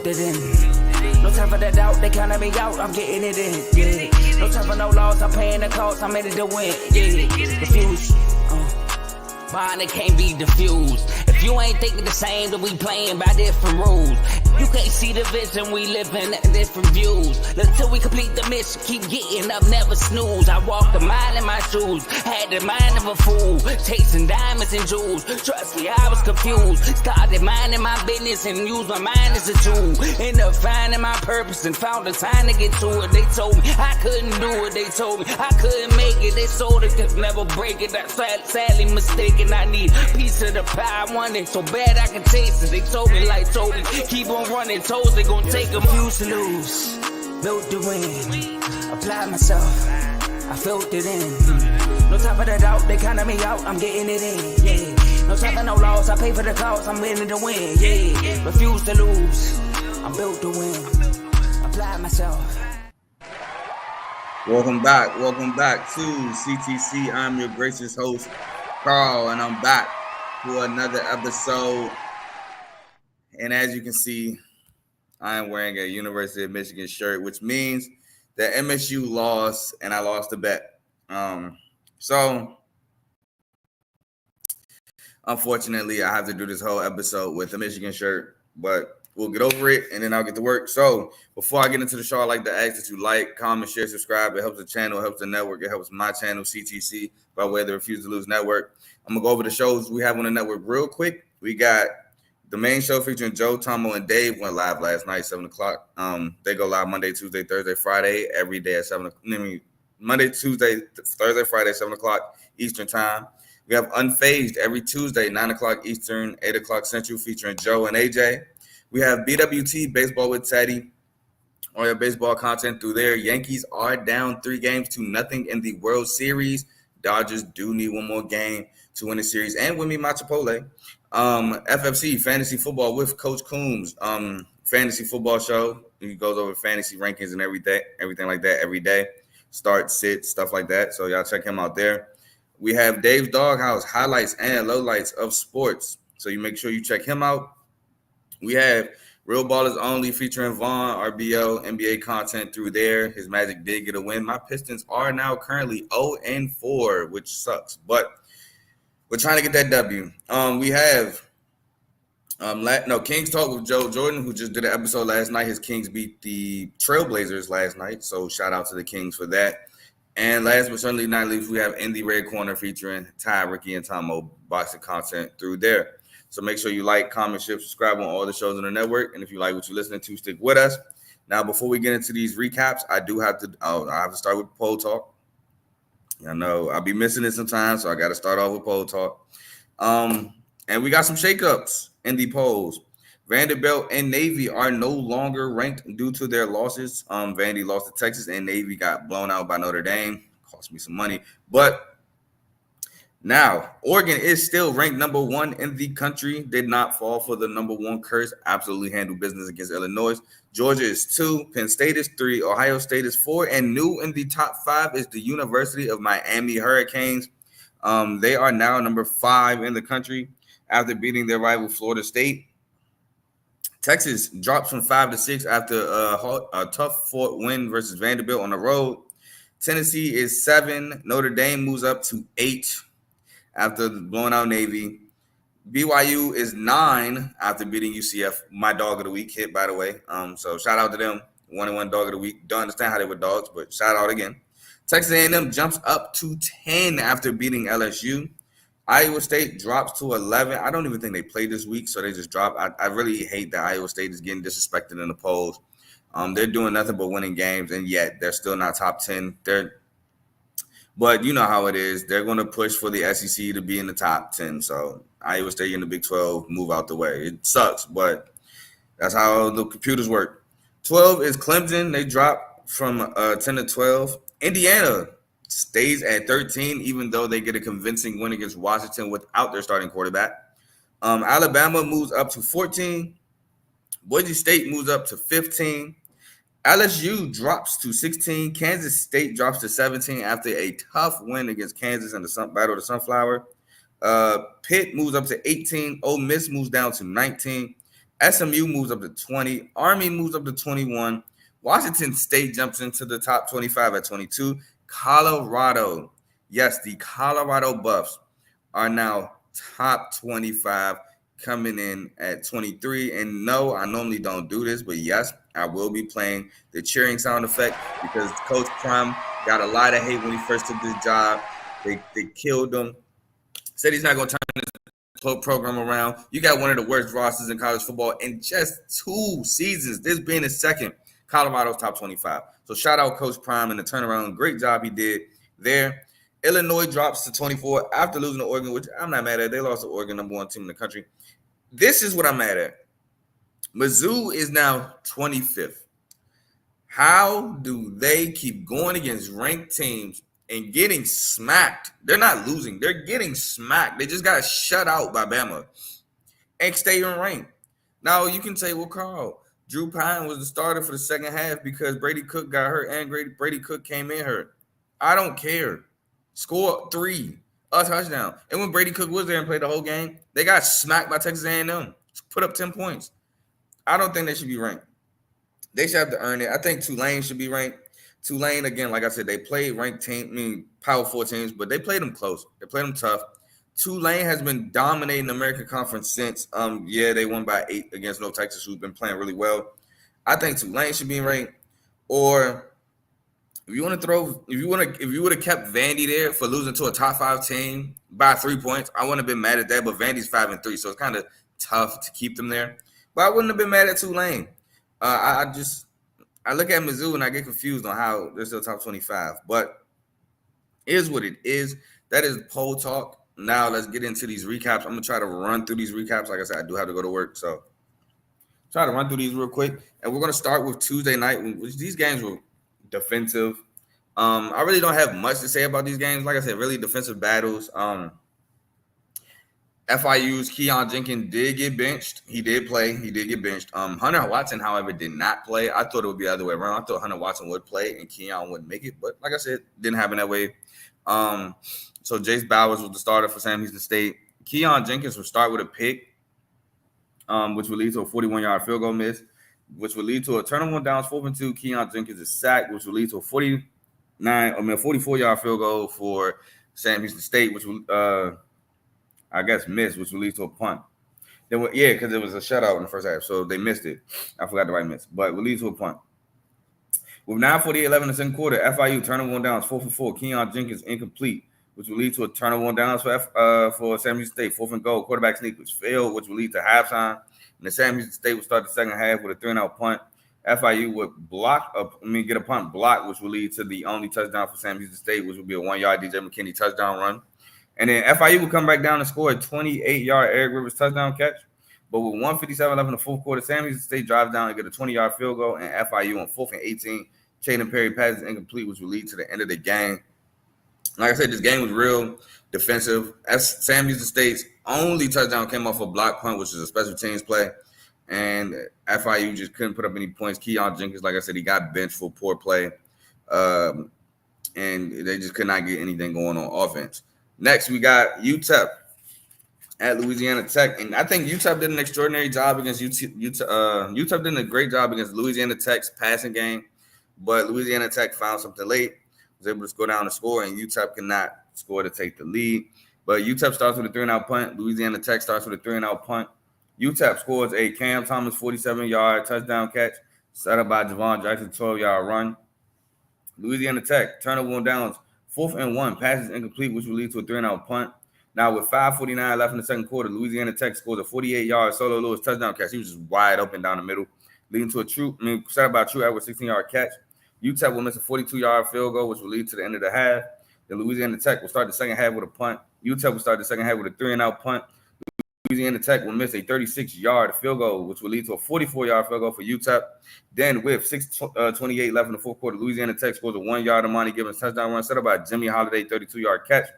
filled it in. No time for the doubt, they counted me out, I'm getting it in, yeah. No time for no loss, I'm paying the cost, I'm in it to win, yeah. Diffuse, mine it can't be diffused. If you ain't thinking the same, then we playing by different rules. You can't see the vision, we living different views. Until we complete the mission, keep getting up, never snooze. I walked a mile in my shoes, had the mind of a fool, chasing diamonds and jewels. Trust me, I was confused. Started minding my business and used my mind as a tool. Ended up finding my purpose and found the time to get to it. They told me I couldn't do it, they told me I couldn't make it. They sold it, could never break it. That's sadly mistaken. I need a piece of the pie, I want it so bad I can taste it. They told me like Toby, keep on running, toes they gon' take them. Used to lose, built to win, applied myself, I filled it in. No time for the doubt, they counted me out, I'm getting it in, yeah. No time for no loss, I pay for the cost, I'm winning to win, yeah. Refuse to lose, I'm built to win, applied myself. Welcome back to CTC. I'm your gracious host, Carl, and I'm back for another episode. And as you can see, I am wearing a University of Michigan shirt, which means that MSU lost and I lost the bet. So unfortunately, I have to do this whole episode with a Michigan shirt, but we'll get over it and then I'll get to work. So before I get into the show, I'd like to ask that you like, comment, share, subscribe. It helps the channel, it helps the network, it helps my channel, CTC, by way of the Refuse to Lose Network. I'm going to go over the shows we have on the network real quick. We got the main show featuring Joe, Tomo, and Dave went live last night, 7 o'clock. They go live Monday, Tuesday, Thursday, Friday, every day at 7 o'clock. Monday, Tuesday, Thursday, Friday, 7 o'clock Eastern time. We have Unfazed every Tuesday, 9 o'clock Eastern, 8 o'clock Central, featuring Joe and AJ. We have BWT, Baseball with Teddy. All your baseball content through there. Yankees are down 3-0 in the World Series. Dodgers do need one more game to win the series and win me my Chipotle. FFC, Fantasy Football with Coach Coombs. Fantasy football show. He goes over fantasy rankings and everything like that every day. Start, sit, stuff like that. So y'all check him out there. We have Dave's Doghouse, highlights and lowlights of sports. So you make sure you check him out. We have Real Ballers Only featuring Vaughn, RBO, NBA content through there. His Magic did get a win. My Pistons are now currently 0-4, which sucks, but we're trying to get that W. We have Kings Talk with Joe Jordan, who just did an episode last night. His Kings beat the Trailblazers last night, so shout out to the Kings for that. And last but certainly not least, we have In the Red Corner featuring Ty, Ricky, and Tomo boxing content through there. So make sure you like, comment, share, subscribe on all the shows on the network. And if you like what you're listening to, stick with us. Now, before we get into these recaps, I have to start with poll talk. I know I'll be missing it sometimes, so I got to start off with poll talk. And we got some shakeups in the polls. Vanderbilt and Navy are no longer ranked due to their losses. Vandy lost to Texas, and Navy got blown out by Notre Dame. Cost me some money, but now, Oregon is still ranked number 1 in the country. Did not fall for the number 1 curse. Absolutely handled business against Illinois. Georgia is 2. Penn State is 3. Ohio State is 4. And new in the top 5 is the University of Miami Hurricanes. They are now number 5 in the country after beating their rival Florida State. Texas drops from 5 to 6 after a tough fought win versus Vanderbilt on the road. Tennessee is 7. Notre Dame moves up to 8. After blowing out Navy. BYU is 9 after beating UCF. My dog of the week hit, by the way. So shout out to them. 1-1 dog of the week. Don't understand how they were dogs, but shout out again. Texas A&M jumps up to 10 after beating LSU. Iowa State drops to 11. I don't even think they played this week, so they just dropped. I really hate that Iowa State is getting disrespected in the polls. They're doing nothing but winning games, and yet they're still not top 10. But you know how it is. They're going to push for the SEC to be in the top 10. So Iowa State in the Big 12, move out the way. It sucks, but that's how the computers work. 12 is Clemson. They drop from 10 to 12. Indiana stays at 13, even though they get a convincing win against Washington without their starting quarterback. Alabama moves up to 14. Boise State moves up to 15. LSU drops to 16. Kansas State drops to 17 after a tough win against Kansas in the Battle of the Sunflower. Pitt moves up to 18. Ole Miss moves down to 19. SMU moves up to 20. Army moves up to 21. Washington State jumps into the top 25 at 22. Colorado, yes, the Colorado Buffs are now top 25, coming in at 23. And no, I normally don't do this, but yes, I will be playing the cheering sound effect because Coach Prime got a lot of hate when he first took this job. They killed him. Said he's not going to turn this program around. You got one of the worst rosters in college football in just 2 seasons. This being his second. Colorado's top 25. So shout out Coach Prime and the turnaround. Great job he did there. Illinois drops to 24 after losing to Oregon, which I'm not mad at. They lost to Oregon, number 1 team in the country. This is what I'm mad at. Mizzou is now 25th. How do they keep going against ranked teams and getting smacked? They're not losing. They're getting smacked. They just got shut out by Bama and stay in ranked. Now, you can say, well, Carl, Drew Pine was the starter for the second half because Brady Cook got hurt and Brady Cook came in hurt. I don't care. Score 3, a touchdown. And when Brady Cook was there and played the whole game, they got smacked by Texas A&M. Put up 10 points. I don't think they should be ranked. They should have to earn it. I think Tulane should be ranked. Tulane, again, like I said, they played ranked Power 4 teams, but they played them close. They played them tough. Tulane has been dominating the American Conference since, they won by 8 against North Texas, who's been playing really well. I think Tulane should be ranked. Or if you would have kept Vandy there for losing to a top 5 team by 3 points, I wouldn't have been mad at that. But Vandy's 5-3, so it's kind of tough to keep them there. But I wouldn't have been mad at Tulane. I look at Mizzou and I get confused on how they're still top 25. But it is what it is. That is poll talk. Now let's get into these recaps. I'm going to try to run through these recaps. Like I said, I do have to go to work, so try to run through these real quick. And we're going to start with Tuesday night, which these games were defensive. I really don't have much to say about these games. Like I said, really defensive battles. FIU's Keon Jenkins did get benched. He did play. He did get benched. Hunter Watson, however, did not play. I thought it would be the other way around. I thought Hunter Watson would play and Keon wouldn't make it. But like I said, didn't happen that way. So Jace Bowers was the starter for Sam Houston State. Keon Jenkins will start with a pick, which will lead to a 41-yard field goal miss, which will lead to a turnover on downs, 4th and 2. Keon Jenkins is sacked, which will lead to a 44-yard field goal for Sam Houston State, which will, miss, which will lead to a punt. Because it was a shutout in the first half, so they missed it. I forgot the right miss, but it will lead to a punt. With 9:48 left in the second quarter, FIU turnover on downs, 4th and 4. Keon Jenkins incomplete, which will lead to a turnover on downs for Sam Houston State. 4th and goal, quarterback sneak, which failed, which will lead to halftime. And the Sam Houston State will start the second half with a 3-and-out punt. FIU would get a punt block, which will lead to the only touchdown for Sam Houston State, which will be a 1-yard DJ McKinney touchdown run. And then FIU will come back down and score a 28-yard Eric Rivers touchdown catch. But with 1:57 left in the fourth quarter, Sam Houston State drives down and get a 20-yard field goal, and FIU on 4th and 18. Chaden Perry passes incomplete, which will lead to the end of the game. Like I said, this game was real defensive. As Sam Houston State's only touchdown came off a block punt, which is a special teams play. And FIU just couldn't put up any points. Keon Jenkins, like I said, he got benched for poor play. And they just could not get anything going on offense. Next, we got UTEP at Louisiana Tech. And I think UTEP did an extraordinary job against UTEP did a great job against Louisiana Tech's passing game. But Louisiana Tech found something late, was able to score down the score, and UTEP cannot score to take the lead. But UTEP starts with a 3-and-out punt. Louisiana Tech starts with a 3-and-out punt. UTEP scores a Cam Thomas 47-yard touchdown catch set up by Javon Jackson 12-yard run. Louisiana Tech turnover on downs, 4th and 1, passes incomplete, which will lead to a 3-and-out punt. Now with 5:49 left in the second quarter, Louisiana Tech scores a 48-yard Solo Lewis touchdown catch. He was just wide open down the middle, leading to set up by True Edwards 16-yard catch. UTEP will miss a 42-yard field goal, which will lead to the end of the half. Then Louisiana Tech will start the second half with a punt. UTEP will start the second half with a 3-and-out punt. Louisiana Tech will miss a 36-yard field goal, which will lead to a 44-yard field goal for UTEP. Then with 6:28 left in the fourth quarter, Louisiana Tech scores a 1-yard Amani Gibbons touchdown run set up by Jimmy Holiday 32-yard catch.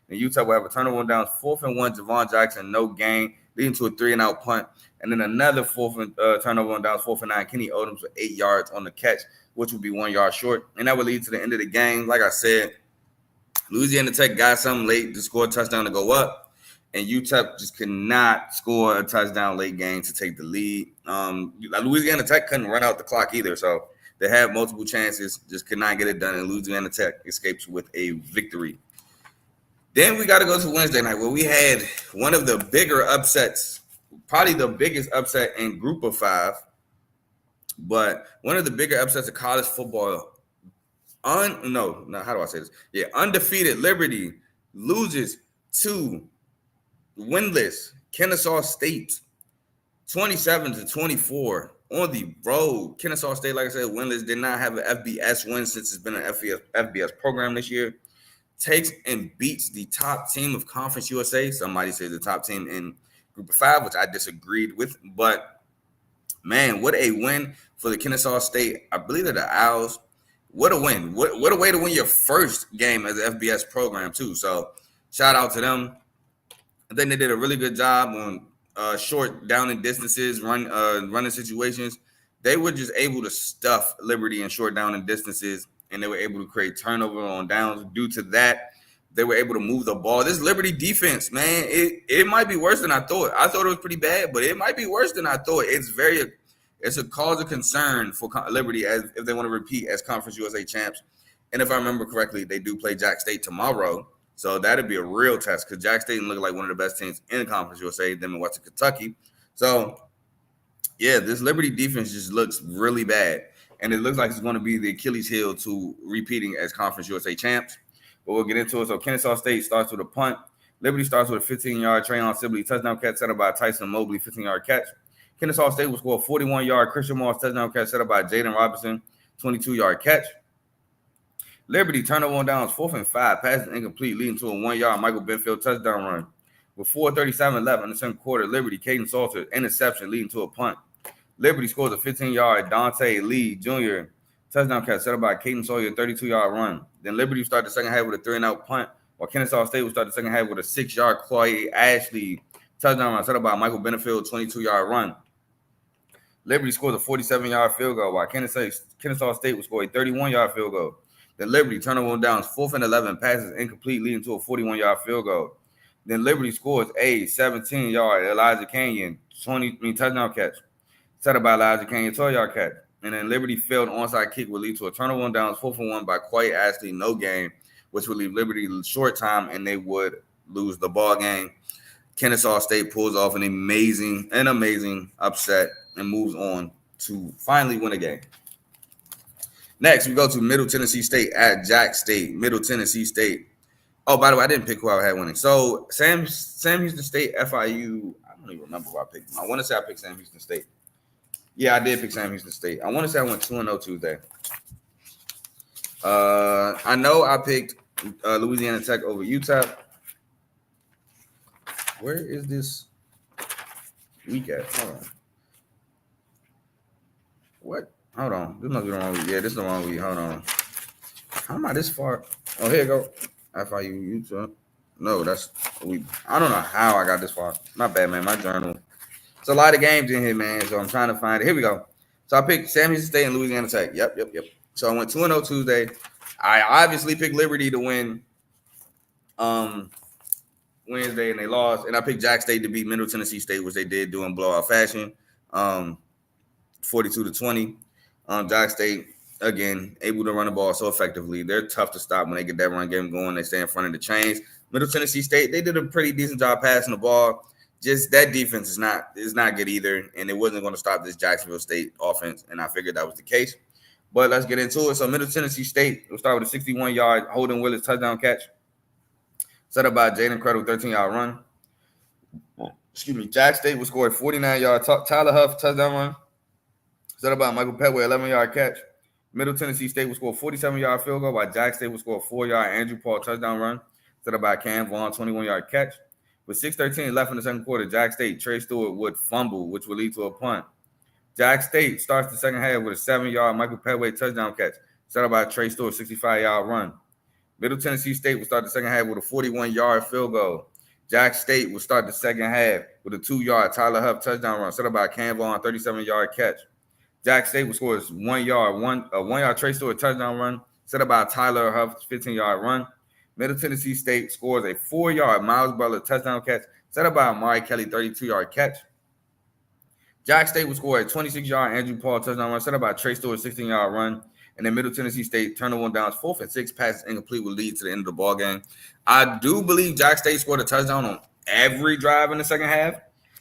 And UTEP will have a turnover on downs, 4th and 1, Javon Jackson, no gain, leading to a 3-and-out punt. And then another turnover on downs, 4th and 9, Kenny Odoms for 8 yards on the catch, which would be 1 yard short. And that would lead to the end of the game. Like I said, Louisiana Tech got something late to score a touchdown to go up. and UTEP just could not score a touchdown late game to take the lead. Louisiana Tech couldn't run out the clock either, so they had multiple chances, just could not get it done, and Louisiana Tech escapes with a victory. Then we got to go to Wednesday night, where we had one of the bigger upsets, probably the biggest upset in Group of 5, but one of the bigger upsets of college football. How do I say this? Yeah, undefeated Liberty loses to winless Kennesaw State, 27-24 on the road. Kennesaw State, like I said, winless, did not have an FBS win since it's been an FBS program this year. Takes and beats the top team of Conference USA. Somebody says the top team in Group of 5, which I disagreed with. But, man, what a win for the Kennesaw State. I believe they're the Owls. What a win. What a way to win your first game as an FBS program, too. So, shout out to them. I think they did a really good job on short down and distances, running situations. They were just able to stuff Liberty in short down and distances, and they were able to create turnover on downs. Due to that, they were able to move the ball. This Liberty defense, man, it might be worse than I thought. I thought it was pretty bad, but it might be worse than I thought. It's a cause of concern for Liberty as if they want to repeat as Conference USA champs. And if I remember correctly, they do play Jack State tomorrow. So that'd be a real test because Jack State look like one of the best teams in Conference USA, them in Western Kentucky. So, yeah, this Liberty defense just looks really bad. And it looks like it's going to be the Achilles heel to repeating as Conference USA champs. But we'll get into it. So Kennesaw State starts with a punt. Liberty starts with a 15-yard Trayon Sibley touchdown catch set up by Tyson Mobley, 15-yard catch. Kennesaw State will score a 41-yard Christian Moss touchdown catch set up by Jaden Robinson, 22-yard catch. Liberty turnover on downs, 4th and 5, passes incomplete, leading to a 1-yard Michael Benfield touchdown run. With 4:37 left in the second quarter, Liberty, Caden Salter, interception, leading to a punt. Liberty scores a 15-yard Dante Lee Jr. touchdown catch set up by Caden Sawyer, 32-yard run. Then Liberty will start the second half with a 3-and-out punt, while Kennesaw State will start the second half with a 6-yard Clay Ashley touchdown run set up by Michael Benefield, 22-yard run. Liberty scores a 47-yard field goal, while Kennesaw State will score a 31-yard field goal. Then Liberty turnover on downs, 4th and 11, passes incomplete, leading to a 41-yard field goal. Then Liberty scores a 17-yard Elijah Canyon touchdown catch set up by Elijah Canyon, 12-yard catch. And then Liberty failed onside kick will lead to a turnover on downs, 4th and 1 by Quay Ashley, no gain, which would leave Liberty short time, and they would lose the ball game. Kennesaw State pulls off an amazing upset and moves on to finally win a game. Next, we go to Middle Tennessee State at Jack State. Middle Tennessee State. Oh, by the way, I didn't pick who I had winning. So, Sam Houston State, FIU. I don't even remember who I picked. I want to say I picked Sam Houston State. Yeah, I did pick Sam Houston State. I want to say I went 2-0 Tuesday. I know I picked Louisiana Tech over UTEP. Where is this week at? Hold on. What? Hold on. This must be the wrong week. Yeah, this is the wrong week. Hold on. How am I this far? Oh, here you go. FIU, UTEP. No, that's a week. I don't know how I got this far. My bad, man. My journal. It's a lot of games in here, man. So I'm trying to find it. Here we go. So I picked Sam Houston State and Louisiana Tech. Yep. So I went 2-0 Tuesday. I obviously picked Liberty to win Wednesday, and they lost. And I picked Jack State to beat Middle Tennessee State, which they did do in blowout fashion, 42-20. Jack State, again, able to run the ball so effectively. They're tough to stop when they get that run game going. They stay in front of the chains. Middle Tennessee State, they did a pretty decent job passing the ball. Just that defense is not good either, and it wasn't going to stop this Jacksonville State offense, and I figured that was the case. But let's get into it. So Middle Tennessee State will start with a 61-yard Holden Willis touchdown catch set up by Jaden Credle, 13-yard run. Jack State will score a 49-yard Tyler Huff touchdown run set up by Michael Petway, 11-yard catch. Middle Tennessee State will score a 47-yard field goal, while Jack State will score a 4-yard Andrew Paul touchdown run set up by Cam Vaughn, 21-yard catch. With 6:13 left in the second quarter, Jack State, Trey Stewart would fumble, which would lead to a punt. Jack State starts the second half with a 7-yard Michael Petway touchdown catch set up by Trey Stewart, 65-yard run. Middle Tennessee State will start the second half with a 41-yard field goal. Jack State will start the second half with a 2-yard Tyler Huff touchdown run set up by Cam Vaughn, 37-yard catch. Jack State will score a 1-yard Trey Stewart touchdown run set up by Tyler Huff, 15-yard run. Middle Tennessee State scores a 4-yard Miles Butler touchdown catch set up by Amari Kelly, 32-yard catch. Jack State would score a 26-yard Andrew Paul touchdown run, set up by Trey Stewart, 16-yard run. And then Middle Tennessee State, turnover on downs, 4th and 6, passes incomplete would lead to the end of the ball game. I do believe Jack State scored a touchdown on every drive in the second half,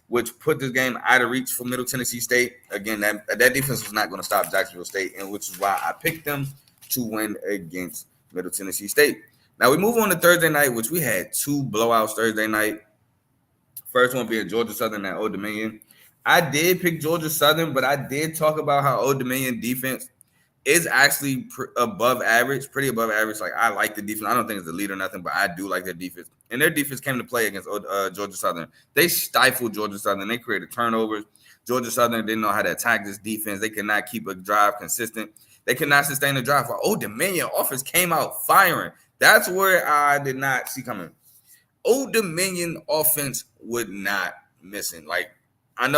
which put this game out of reach for Middle Tennessee State. Again, that defense was not going to stop Jacksonville State, and which is why I picked them to win against Middle Tennessee State. Now we move on to Thursday night, which we had 2 blowouts Thursday night. First one being Georgia Southern at Old Dominion. I did pick Georgia Southern, but I did talk about how Old Dominion defense is actually above average, pretty above average. Like, I like the defense. I don't think it's the lead or nothing, but I do like their defense. And their defense came to play against Georgia Southern. They stifled Georgia Southern. They created turnovers. Georgia Southern didn't know how to attack this defense. They could not keep a drive consistent. They could not sustain the drive. For Old Dominion offense came out firing. That's where I did not see coming. Old Dominion offense would not missing. Like, I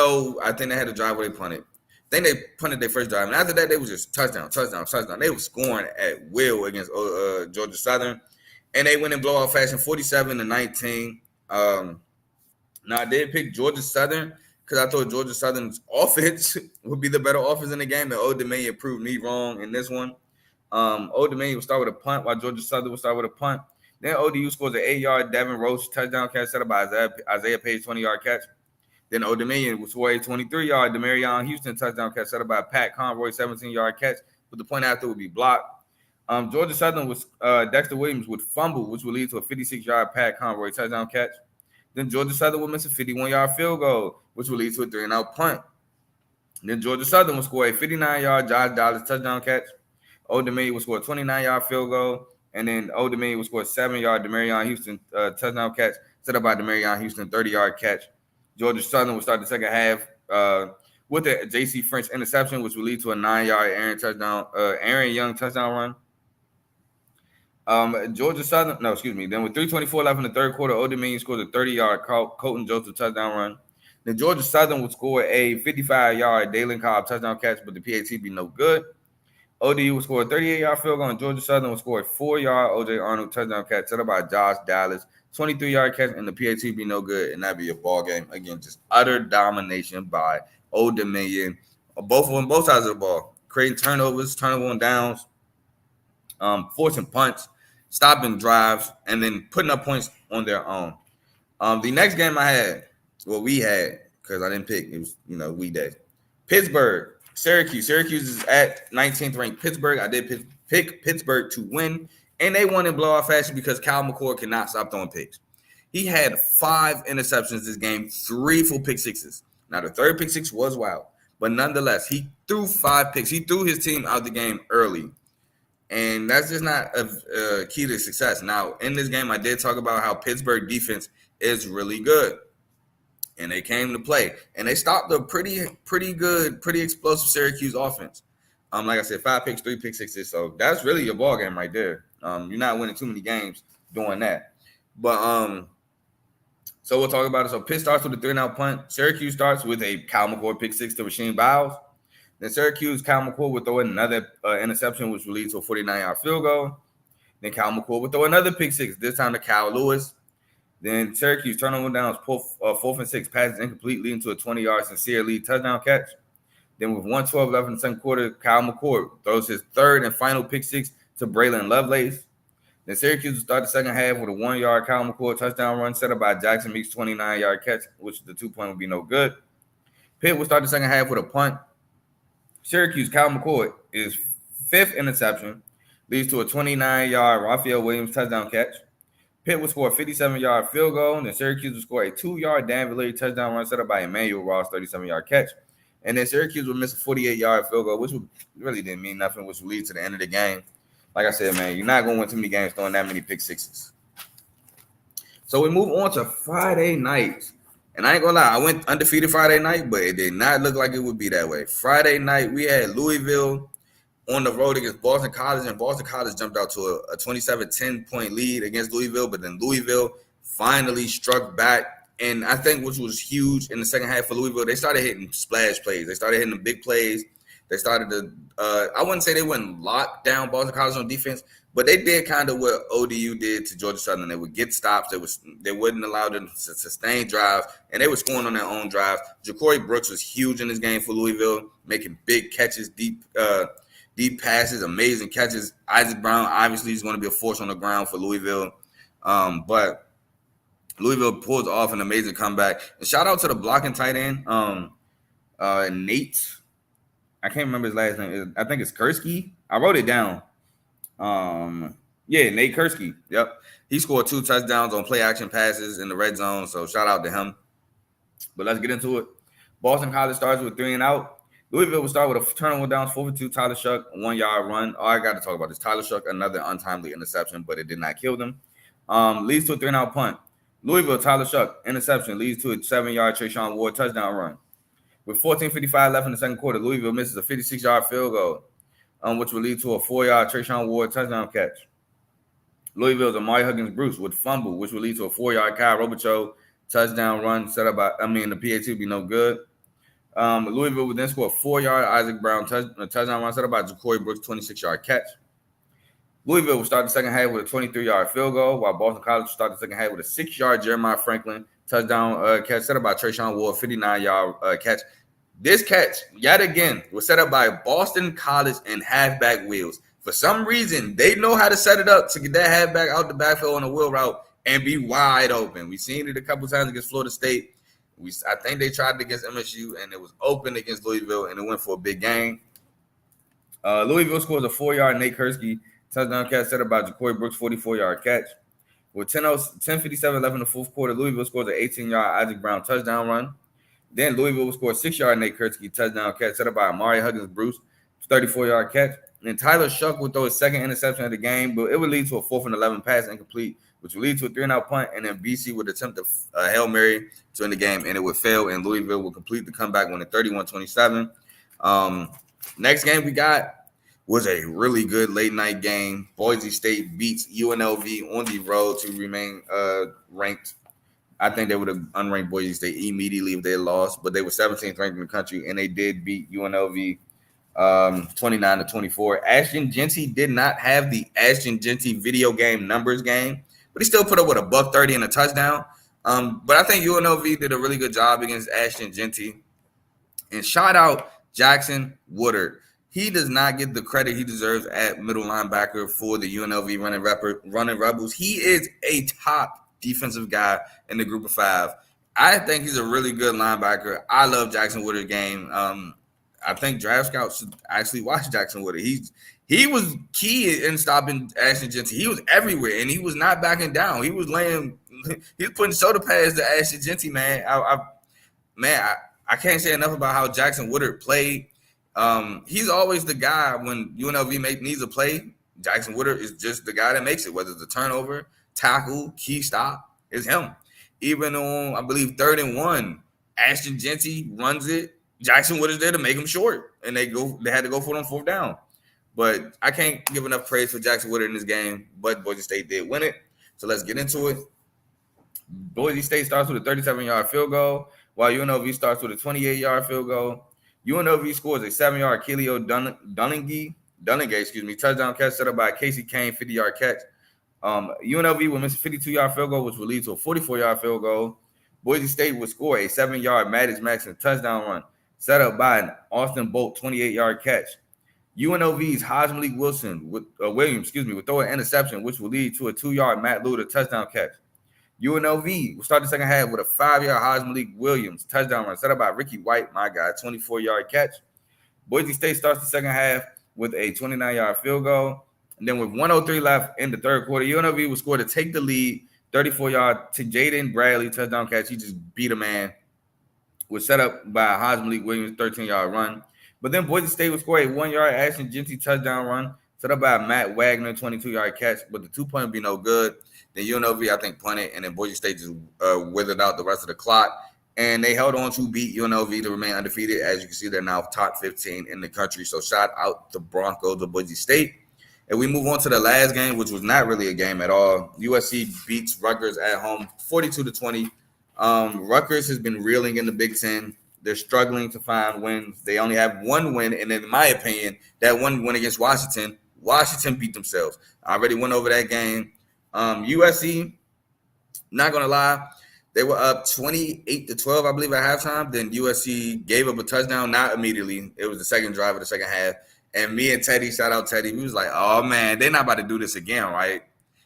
think they had a drive where they punted. I think they punted their first drive. And after that, they was just touchdown. They were scoring at will against Georgia Southern. And they went in blowout fashion, 47-19. Now, I did pick Georgia Southern because I thought Georgia Southern's offense would be the better offense in the game. And Old Dominion proved me wrong in this one. Old Dominion would start with a punt while Georgia Southern would start with a punt. Then ODU scores an 8-yard Devin Roach touchdown catch set up by Isaiah Page, 20-yard catch. Then Old Dominion was for a 23-yard Demarion Houston touchdown catch set up by Pat Conroy, 17-yard catch, but the point after would be blocked. Georgia Southern was Dexter Williams would fumble, which would lead to a 56-yard Pat Conroy touchdown catch. Then Georgia Southern would miss a 51-yard field goal, which would lead to a 3-and-out punt. Then Georgia Southern would score a 59-yard Josh Dallas touchdown catch. Old Dominion would score a 29-yard field goal, and then Old Dominion would score a 7-yard Demarion Houston touchdown catch set up by Demarion Houston, 30-yard catch. Georgia Southern would start the second half with a J.C. French interception, which would lead to a 9-yard Aaron Young touchdown run. Georgia Southern, Then with 3:24 left in the third quarter, Old Dominion scored a 30-yard Colton Joseph touchdown run. Then Georgia Southern would score a 55-yard Dalen Cobb touchdown catch, but the PAT be no good. ODU would score a 38-yard field goal, and Georgia Southern would score a 4-yard O.J. Arnold touchdown catch set up by Josh Dallas. 23-yard catch, and the PAT be no good, and that'd be a ball game. Again, just utter domination by Old Dominion. Both sides of the ball. Creating turnovers, turnover on downs, forcing punts, stopping drives, and then putting up points on their own. The next game we had, because I didn't pick, it was, we did. Pittsburgh, Syracuse. Syracuse is at 19th ranked Pittsburgh. I did pick Pittsburgh to win. And they won in blowout fashion because Kyle McCord cannot stop throwing picks. He had 5 interceptions this game, 3 full pick sixes. Now, the third pick six was wild, but nonetheless, he threw 5 picks. He threw his team out the game early, and that's just not a key to success. Now, in this game, I did talk about how Pittsburgh defense is really good, and they came to play, and they stopped a pretty good, pretty explosive Syracuse offense. Like I said, 5 picks, 3 pick sixes, so that's really your ball game right there. You're not winning too many games doing that. But so we'll talk about it. So Pitt starts with a 3-and-out punt. Syracuse starts with a Kyle McCord pick 6 to Rasheem Biles. Then Syracuse, Kyle McCord would throw another interception, which would lead to a 49-yard field goal. Then Kyle McCord would throw another pick 6, this time to Kyle Lewis. Then Syracuse turnover downs, 4th and 6, passes incomplete, leading to a 20-yard Sincere Lee touchdown catch. Then with 1:12 left in the second quarter, Kyle McCord throws his third and final pick 6 to Braylon Lovelace. Then Syracuse will start the second half with a 1-yard Kyle McCord touchdown run set up by Jackson Meeks' 29-yard catch, which the 2-point would be no good. Pitt will start the second half with a punt. Syracuse, Kyle McCord, is 5th interception, leads to a 29-yard Raphael Williams touchdown catch. Pitt will score a 57-yard field goal, and then Syracuse will score a 2-yard Dan Villere touchdown run set up by Emmanuel Ross, 37-yard catch. And then Syracuse would miss a 48-yard field goal, which really didn't mean nothing, which would lead to the end of the game. Like I said, man, you're not going to win too many games throwing that many pick sixes. So we move on to Friday night. And I ain't going to lie, I went undefeated Friday night, but it did not look like it would be that way. Friday night, we had Louisville on the road against Boston College, and Boston College jumped out to a 27-10-point lead against Louisville, but then Louisville finally struck back. And I think which was huge in the second half for Louisville, they started hitting splash plays. They started hitting the big plays. They started to, I wouldn't say they wouldn't lock down Boston College on defense, but they did kind of what ODU did to Georgia Southern. They would get stops. They wouldn't allow them to sustain drives, and they were scoring on their own drives. Ja'Cory Brooks was huge in this game for Louisville, making big catches, deep passes, amazing catches. Isaac Brown obviously is going to be a force on the ground for Louisville, but Louisville pulls off an amazing comeback. And shout out to the blocking tight end, Nate. I can't remember his last name. I think it's Kursky. I wrote it down. Nate Kursky. Yep. He scored 2 touchdowns on play action passes in the red zone. So shout out to him. But let's get into it. Boston College starts with 3 and out. Louisville will start with a turnover downs, 4-2. Tyler Shuck, 1-yard run. Oh, I got to talk about this. Tyler Shuck, another untimely interception, but it did not kill them. Leads to a 3-and-out punt. Louisville, Tyler Shuck, interception, leads to a 7-yard Trayshawn Ward touchdown run. With 14:55 left in the second quarter, Louisville misses a 56-yard field goal, which will lead to a 4-yard Trayshawn Ward touchdown catch. Louisville's Amari Huggins-Bruce with fumble, which will lead to a 4-yard Kyle Robichaux touchdown run set up by, the PAT would be no good. Louisville would then score a 4-yard Isaac Brown touchdown run set up by Ja'Cory Brooks' 26-yard catch. Louisville will start the second half with a 23-yard field goal, while Boston College will start the second half with a 6-yard Jeremiah Franklin touchdown catch set up by Trayshawn Ward, 59-yard catch. This catch, yet again, was set up by Boston College and halfback wheels. For some reason, they know how to set it up to get that halfback out the backfield on a wheel route and be wide open. We've seen it a couple times against Florida State. I think they tried it against MSU, and it was open against Louisville, and it went for a big game. Louisville scores a 4-yard Nate Kursky touchdown catch set up by Ja'Cory Brooks' 44-yard catch. With 10:57 left in the fourth quarter, Louisville scores an 18-yard Isaac Brown touchdown run. Then Louisville will score a 6-yard Nate Kursky touchdown catch set up by Amari Huggins-Bruce, 34-yard catch. And then Tyler Shuck would throw his second interception of the game, but it would lead to a 4th and 11 pass incomplete, which would lead to a 3-and-out punt. And then BC would attempt a Hail Mary to end the game, and it would fail. And Louisville would complete the comeback winning 31-27. Next game we got was a really good late-night game. Boise State beats UNLV on the road to remain ranked. I think they would have unranked Boise State immediately if they lost, but they were 17th ranked in the country, and they did beat UNLV 29-24. Ashton Jeanty did not have the Ashton Jeanty video game numbers game, but he still put up with a $130 and a touchdown. But I think UNLV did a really good job against Ashton Jeanty. And shout out Jackson Woodard. He does not get the credit he deserves at middle linebacker for the UNLV running Rebels. He is a top defensive guy in the group of 5. I think he's a really good linebacker. I love Jackson Woodard's game. I think draft scouts should actually watch Jackson Woodard. He was key in stopping Ashton Jeanty. He was everywhere, and he was not backing down. He was putting shoulder pads to Ashton Jeanty, man. I can't say enough about how Jackson Woodard played. He's always the guy when UNLV needs a play. Jackson Woodard is just the guy that makes it, whether it's a turnover, tackle, key stop, it's him. Even on, I believe, 3rd and 1, Ashton Jeanty runs it. Jackson Woodard's there to make him short, and they had to go for it on 4th down. But I can't give enough praise for Jackson Woodard in this game, but Boise State did win it. So let's get into it. Boise State starts with a 37-yard field goal, while UNLV starts with a 28-yard field goal. UNLV scores a 7-yard Kelio Dunningy, touchdown catch set up by Casey Kane, 50-yard catch. UNLV will miss a 52-yard field goal, which will lead to a 44-yard field goal. Boise State will score a 7-yard Maddox Maxson touchdown run set up by an Austin Bolt 28-yard catch. UNLV's Williams would throw an interception, which will lead to a 2-yard Matt Luda touchdown catch. UNLV will start the second half with a 5-yard Williams touchdown run set up by Ricky White, 24-yard catch. Boise State starts the second half with a 29-yard field goal. And then with 1:03 left in the third quarter, UNLV will score to take the lead. 34-yard to Jaden Bradley touchdown catch. He just beat a man. Was set up by Williams 13-yard run. But then Boise State will score a 1-yard Ashton Jeanty touchdown run set up by Matt Wagner 22-yard catch. But the 2-point would be no good. Then UNLV, I think, punted, and then Boise State just withered out the rest of the clock. And they held on to beat UNLV to remain undefeated. As you can see, they're now top 15 in the country. So shout out to Broncos of Boise State. And we move on to the last game, which was not really a game at all. USC beats Rutgers at home 42-20. Rutgers has been reeling in the Big Ten. They're struggling to find wins. They only have one win, and in my opinion, that one win against Washington, Washington beat themselves. I already went over that game. USC, not gonna lie, they were up 28-12, I believe, at halftime. Then USC gave up a touchdown, not immediately. It was the second drive of the second half. And me and Teddy, shout out Teddy, we was like, oh man, they're not about to do this again, right?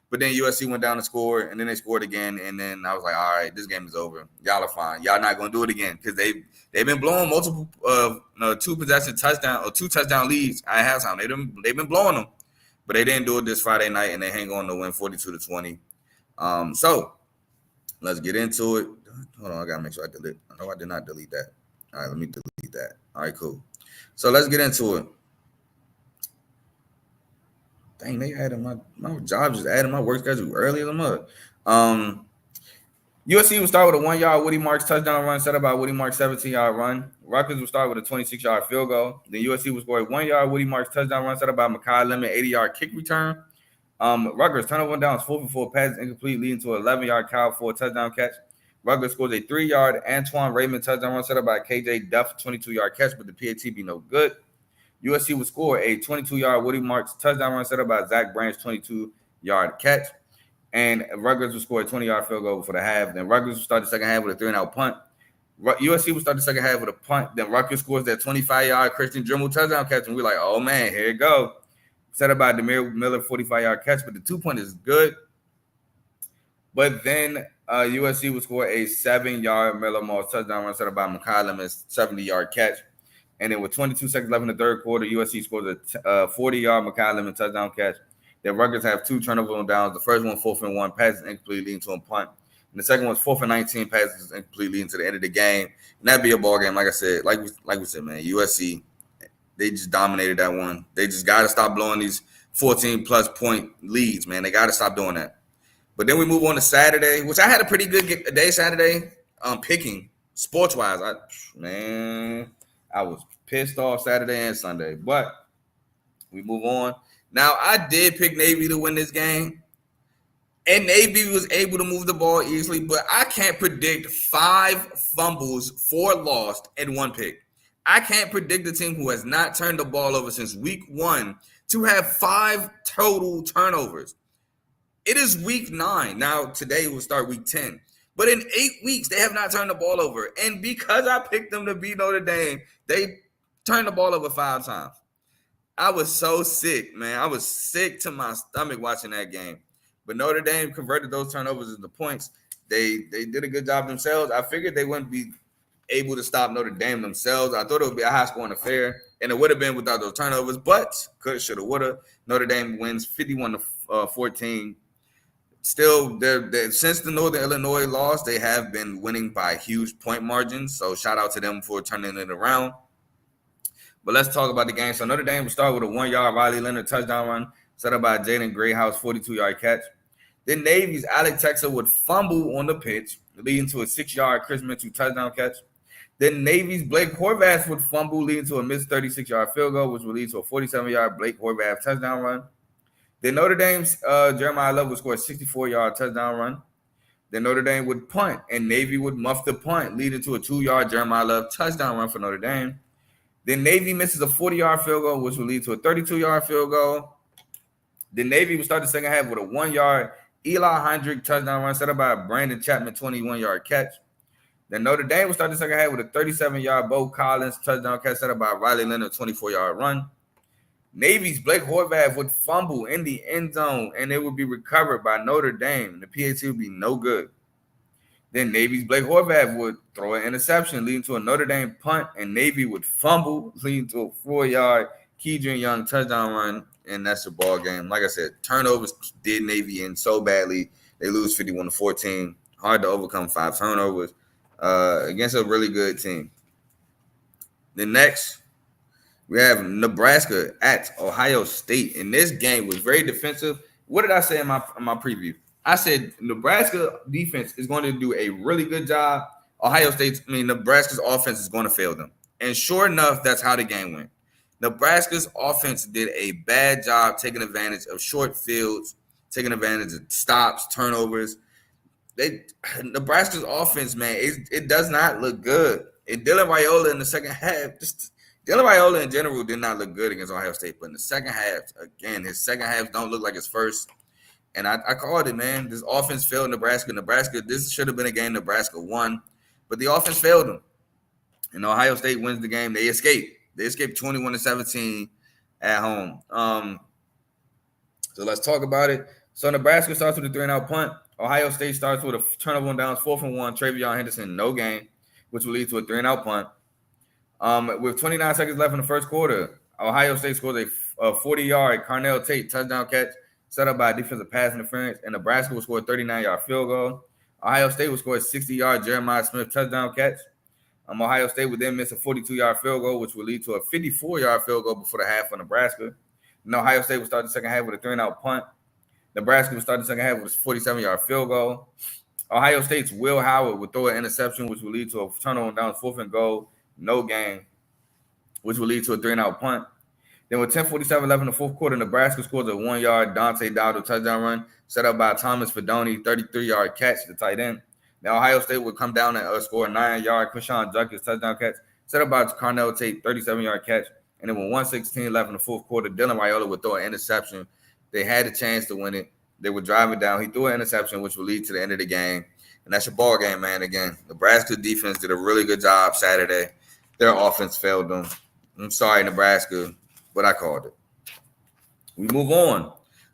But then USC went down to score, and then they scored again. And then I was like, all right, this game is over. Y'all are fine. Y'all not gonna do it again because they've been blowing multiple two touchdown leads at halftime. They've been blowing them, but they didn't do it this Friday night, and they hang on to win 42-20. So let's get into it. Hold on, I gotta make sure I delete. I know I did not delete that. All right, let me delete that. All right, cool. So let's get into it. Dang, they added my job just added my work schedule earlier than mud. USC will start with a 1-yard Woody Marks touchdown run set up by Woody Marks' 17-yard run. Rutgers will start with a 26-yard field goal. Then USC will score a 1-yard Woody Marks touchdown run set up by Mekhi Lemon, 80-yard kick return. Rutgers turnover downs 4-for-4 passes incomplete, leading to an 11-yard Kyle Ford touchdown catch. Rutgers scores a 3-yard Antoine Raymond touchdown run set up by KJ Duff, 22-yard catch, but the PAT be no good. USC would score a 22-yard Woody Marks touchdown run set up by Zach Branch, 22-yard catch. And Rutgers would score a 20-yard field goal for the half. Then Rutgers would start the second half with a 3-and-out punt. USC would start the second half with a punt. Then Rutgers scores that 25-yard Christian Dremel touchdown catch. And we're like, oh, man, here it go. Set up by Demir Miller, 45-yard catch. But the 2-point is good. But then USC would score a 7-yard Miller Moss touchdown run set up by Mekhi Lemon's 70-yard catch. And then with 22 seconds left in the third quarter, USC scores a 40-yard Mekhi Lemon touchdown catch. Then Rutgers have 2 turnovers on downs. The first one, 4th and 1, passes incomplete, leading to a punt. And the second one's 4th and 19, passes incomplete, leading to the end of the game. And that'd be a ball game, like I said. Like we said, man, USC, they just dominated that one. They just got to stop blowing these 14-plus point leads, man. They got to stop doing that. But then we move on to Saturday, which I had a pretty good day Saturday picking sports-wise. I was pissed off Saturday and Sunday, but we move on. Now, I did pick Navy to win this game, and Navy was able to move the ball easily, but I can't predict 5 fumbles, 4 lost, and 1 pick. I can't predict a team who has not turned the ball over since week 1 to have 5 total turnovers. It is week 9. Now, today will start week 10. But in 8 weeks, they have not turned the ball over. And because I picked them to beat Notre Dame, they turned the ball over 5 times. I was so sick, man. I was sick to my stomach watching that game. But Notre Dame converted those turnovers into points. They did a good job themselves. I figured they wouldn't be able to stop Notre Dame themselves. I thought it would be a high-scoring affair, and it would have been without those turnovers. But could, shoulda, woulda. Notre Dame wins 51-14. Still, since the Northern Illinois loss, they have been winning by huge point margins. So shout out to them for turning it around. But let's talk about the game. So Notre Dame will start with a 1-yard Riley Leonard touchdown run set up by Jaden Grayhouse, 42-yard catch. Then Navy's Alex Texas would fumble on the pitch, leading to a 6-yard Chris Mitchell touchdown catch. Then Navy's Blake Horvath would fumble, leading to a missed 36-yard field goal, which would lead to a 47-yard Blake Horvath touchdown run. Then Notre Dame's Jeremiah Love would score a 64-yard touchdown run. Then Notre Dame would punt, and Navy would muff the punt, leading to a 2-yard Jeremiah Love touchdown run for Notre Dame. Then Navy misses a 40-yard field goal, which would lead to a 32-yard field goal. Then Navy would start the second half with a 1-yard Eli Heinrich touchdown run set up by Brandon Chapman, 21-yard catch. Then Notre Dame would start the second half with a 37-yard Bo Collins touchdown catch set up by Riley Leonard, 24-yard run. Navy's Blake Horvath would fumble in the end zone, and it would be recovered by Notre Dame. The PAT would be no good. Then Navy's Blake Horvath would throw an interception, leading to a Notre Dame punt, and Navy would fumble, leading to a 4-yard Keydron Young touchdown run, and that's the ball game. Like I said, turnovers did Navy in so badly. They lose 51-14. Hard to overcome 5 turnovers against a really good team. Then next, we have Nebraska at Ohio State, and this game was very defensive. What did I say in my preview? I said Nebraska defense is going to do a really good job. Nebraska's offense is going to fail them. And sure enough, that's how the game went. Nebraska's offense did a bad job taking advantage of short fields, taking advantage of stops, turnovers. Nebraska's offense, man, it does not look good. And Dylan Raiola in the second half, Dylan Raiola in general did not look good against Ohio State. But in the second half, again, his second half don't look like his first. And I called it, man. This offense failed Nebraska. This should have been a game Nebraska won. But the offense failed them. And Ohio State wins the game. They escape. They escaped 21-17 at home. So let's talk about it. So Nebraska starts with a 3-and-out punt. Ohio State starts with a turnover on downs, 4th and 1. Travion Henderson, no gain, which will lead to a 3-and-out punt. With 29 seconds left in the first quarter, Ohio State scores a 40-yard Carnell Tate touchdown catch set up by defensive pass interference, and Nebraska will score a 39-yard field goal. Ohio State will score a 60-yard Jeremiah Smith touchdown catch. Ohio State would then miss a 42-yard field goal, which will lead to a 54-yard field goal before the half for Nebraska. And Ohio State will start the second half with a 3-and-out punt. Nebraska will start the second half with a 47-yard field goal. Ohio State's Will Howard will throw an interception, which will lead to a turnover on downs, 4th and goal, no gain, which will lead to a 3-and-out punt. Then with 10:47 left in the fourth quarter, Nebraska scores a 1-yard Dante Dowdle touchdown run set up by Thomas Fedoni, 33-yard catch to the tight end. Now Ohio State would come down and score a 9-yard Krishan Junkins touchdown catch set up by Carnell Tate, 37-yard catch. And then with 1:16 left in the fourth quarter, Dylan Raiola would throw an interception. They had a chance to win it. They were driving down. He threw an interception, which will lead to the end of the game. And that's your ball game, man. Again, Nebraska defense did a really good job Saturday. Their offense failed them. I'm sorry, Nebraska, but I called it. We move on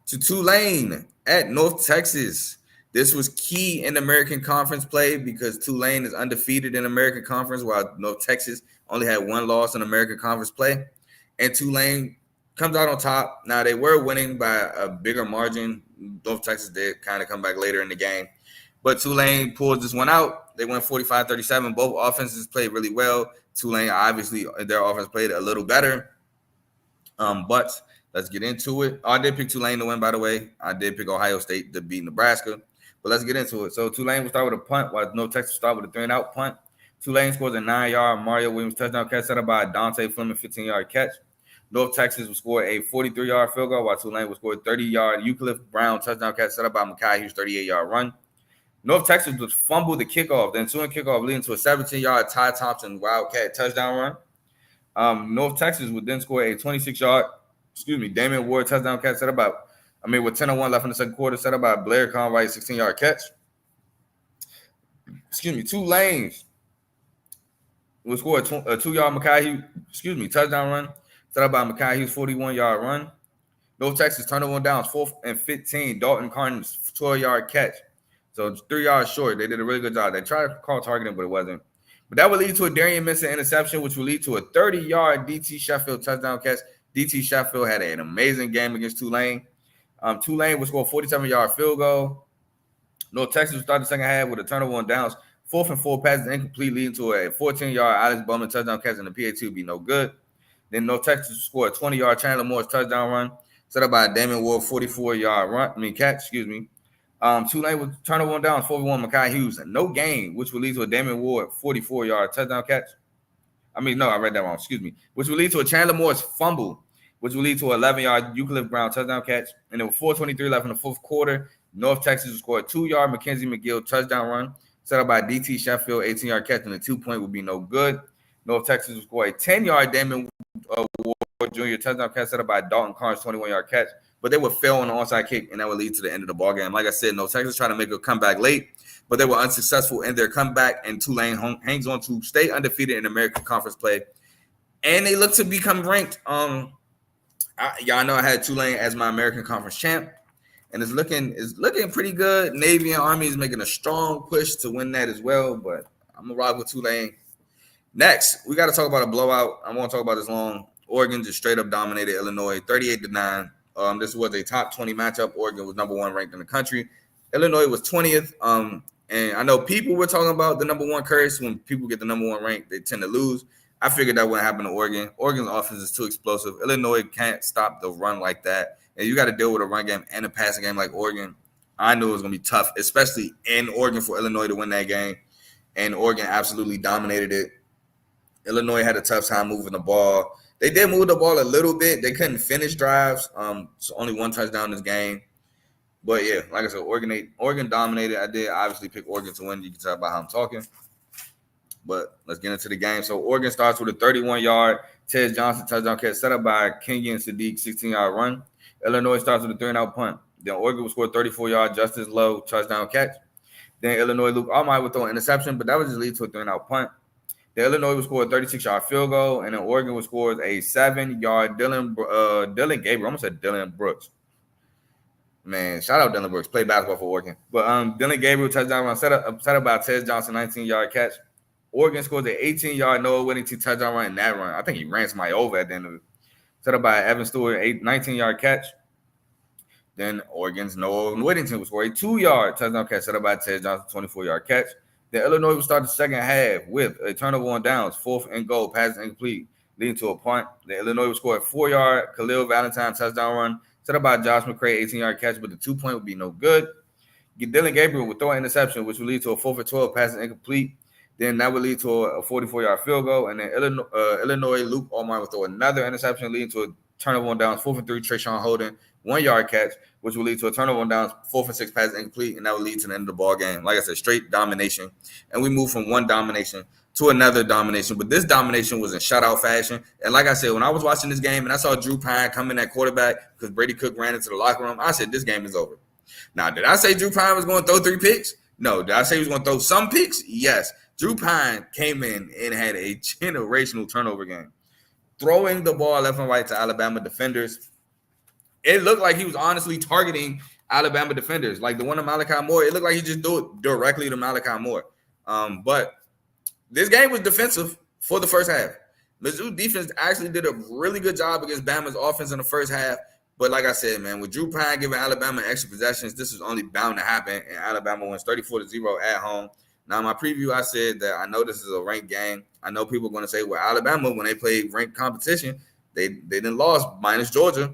to Tulane at North Texas. This was key in American Conference play because Tulane is undefeated in American Conference, while North Texas only had one loss in American Conference play. And Tulane comes out on top. Now, they were winning by a bigger margin. North Texas did kind of come back later in the game. But Tulane pulled this one out. They went 45-37. Both offenses played really well. Tulane, obviously, their offense played a little better. But let's get into it. I did pick Tulane to win, by the way. I did pick Ohio State to beat Nebraska. But let's get into it. So Tulane will start with a punt, while North Texas will start with a 3-and-out punt. Tulane scores a 9-yard Mario Williams touchdown catch set up by Dante Fleming, 15-yard catch. North Texas will score a 43-yard field goal, while Tulane will score a 30-yard Euclid Brown touchdown catch set up by Mekhi Hughes, 38-yard run. North Texas would fumble the kickoff, then ensuing kickoff leading to a 17-yard Ty Thompson Wildcat touchdown run. North Texas would then score a 26-yard, Damian Ward touchdown catch set up by, with 10:01 left in the second quarter, set up by Blair Conway, 16-yard catch. Tulane will score a 2-yard Mekhi Hughes, touchdown run set up by Mekhi Hughes, 41-yard run. North Texas turnover on downs, 4th and 15. Dalton Carden's 12-yard catch. So 3 yards short. They did a really good job. They tried to call targeting, but it wasn't. But that would lead to a Darian Minson interception, which will lead to a 30-yard DT Sheffield touchdown catch. DT Sheffield had an amazing game against Tulane. Tulane would score a 47-yard field goal. North Texas would start the second half with a turnover on downs. 4th and 4 passes incomplete, leading to a 14-yard Alex Bowman touchdown catch, and the PAT would be no good. Then North Texas would score a 20-yard Chandler Morris touchdown run, set up by Damian Ward, 44-yard catch. Tulane would turnover on downs, 4-1 Mekhi Hughes, and no gain, which will lead to a Damian Ward 44-yard touchdown catch. I read that wrong. Which will lead to a Chandler Morris fumble, which will lead to an 11-yard Euclid Brown touchdown catch. And then with 4:23 left in the fourth quarter, North Texas will score a 2-yard Mackenzie McGill touchdown run, set up by DT Sheffield, 18-yard catch, and the 2-point would be no good. North Texas will score a 10-yard Damian Ward Jr. touchdown catch, set up by Dalton Carnes, 21-yard catch. But they would fail on the onside kick, and that would lead to the end of the ballgame. Like I said, North Texas tried to make a comeback late, but they were unsuccessful in their comeback, and Tulane hangs on to stay undefeated in American Conference play. And they look to become ranked. Y'all know I had Tulane as my American Conference champ, and it's looking pretty good. Navy and Army is making a strong push to win that as well, but I'm going to ride with Tulane. Next, we got to talk about a blowout. I won't talk about this long. Oregon just straight up dominated Illinois, 38-9. This was a top 20 matchup. Oregon was number 1 ranked in the country. Illinois was 20th. And I know people were talking about the number 1 curse. When people get the number 1 rank, they tend to lose. I figured that wouldn't happen to Oregon. Oregon's offense is too explosive. Illinois can't stop the run like that. And you got to deal with a run game and a passing game like Oregon. I knew it was going to be tough, especially in Oregon, for Illinois to win that game. And Oregon absolutely dominated it. Illinois had a tough time moving the ball. They did move the ball a little bit. They couldn't finish drives. So only 1 touchdown in this game. But, yeah, like I said, Oregon dominated. I did obviously pick Oregon to win. You can tell by how I'm talking. But let's get into the game. So Oregon starts with a 31-yard Ted Johnson touchdown catch set up by Kenyon Sadiq 16-yard run. Illinois starts with a 3-and-out punt. Then Oregon will score 34-yard Justice Lowe touchdown catch. Then Illinois Luke Almighty would throw an interception, but that would just lead to a 3-and-out punt. Then Illinois would score a 36-yard field goal, and then Oregon would score a 7-yard Dylan Gabriel. I almost said Dylan Brooks. Man, shout out Dylan Brooks. Played basketball for Oregon. But Dylan Gabriel touchdown run set up by Ted Johnson 19-yard catch. Oregon scores an 18-yard Noah Whittington touchdown run in that run. I think he ran somebody over at the end of it. Set up by Evan Stewart, 19-yard catch. Then Oregon's Noah Whittington would score a 2-yard touchdown catch set up by Ted Johnson, 24-yard catch. Then Illinois would start the second half with a turnover on downs, 4th and goal, pass incomplete, leading to a punt. Then Illinois would score a 4-yard Khalil Valentine touchdown run set up by Josh McCray, 18-yard catch, but the 2-point would be no good. Dylan Gabriel would throw an interception, which would lead to a 4th and 12, pass incomplete. Then that would lead to a 44-yard field goal. And then Illinois Luke Almighty would throw another interception, leading to a turnover on downs, 4th and 3, Trayshawn Holden, 1-yard catch, which will lead to a turnover on downs, 4th and 6, pass incomplete, and that will lead to the end of the ball game. Like I said, straight domination. And we move from one domination to another domination. But this domination was in shutout fashion. And like I said, when I was watching this game and I saw Drew Pine come in at quarterback because Brady Cook ran into the locker room, I said, this game is over. Now, did I say Drew Pine was going to throw 3 picks? No. Did I say he was going to throw some picks? Yes. Drew Pine came in and had a generational turnover game, throwing the ball left and right to Alabama defenders. It looked like he was honestly targeting Alabama defenders. Like the one to Malachi Moore, it looked like he just threw it directly to Malachi Moore. But this game was defensive for the first half. Mizzou defense actually did a really good job against Bama's offense in the first half. But like I said, man, with Drew Pine giving Alabama extra possessions, this was only bound to happen, and Alabama wins 34-0 at home. Now, in my preview, I said that I know this is a ranked game. I know people are going to say, well, Alabama, when they played ranked competition, they didn't lose minus Georgia.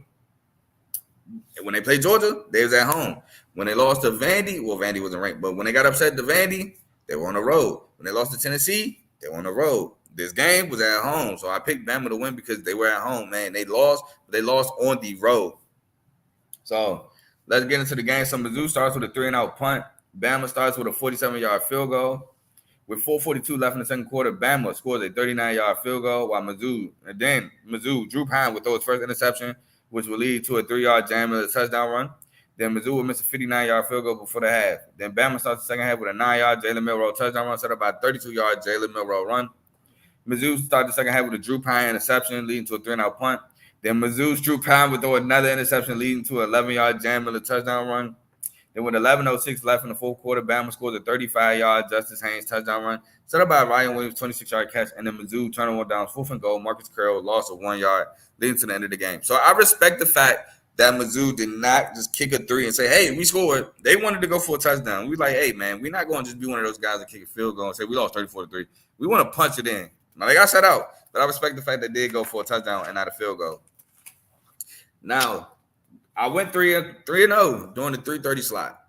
When they played Georgia, they was at home. When they lost to Vandy, well, Vandy wasn't ranked, but when they got upset to Vandy, they were on the road. When they lost to Tennessee, they were on the road. This game was at home, so I picked Bama to win because they were at home, man. They lost, but they lost on the road. So let's get into the game. So Mizzou starts with a 3-and-out punt. Bama starts with a 47-yard field goal. With 4:42 left in the second quarter, Bama scores a 39-yard field goal, while Mizzou, Drew Pine would throw his first interception, which will lead to a 3-yard jam and a touchdown run. Then Mizzou would miss a 59-yard field goal before the half. Then Bama starts the second half with a 9-yard Jalen Milroe touchdown run set up by a 32-yard Jalen Milroe run. Mizzou started the second half with a Drew Pine interception, leading to a 3-and-out punt. Then Mizzou's Drew Pine would throw another interception, leading to an 11-yard jam and a touchdown run. Then with 11:06 left in the fourth quarter, Bama scores a 35-yard Justice Haynes touchdown run, set up by Ryan Williams' 26-yard catch, and then Mizzou turnover downs, 4th and goal. Marcus Carroll lost of 1 yard, leading to the end of the game. So I respect the fact that Mizzou did not just kick a 3 and say, hey, we scored. They wanted to go for a touchdown. We like, hey, man, we're not going to just be one of those guys that kick a field goal and say we lost 34-3. We want to punch it in. Now, they got shut out, but I respect the fact that they did go for a touchdown and not a field goal. Now, I went 3-0 during the 3:30 slot.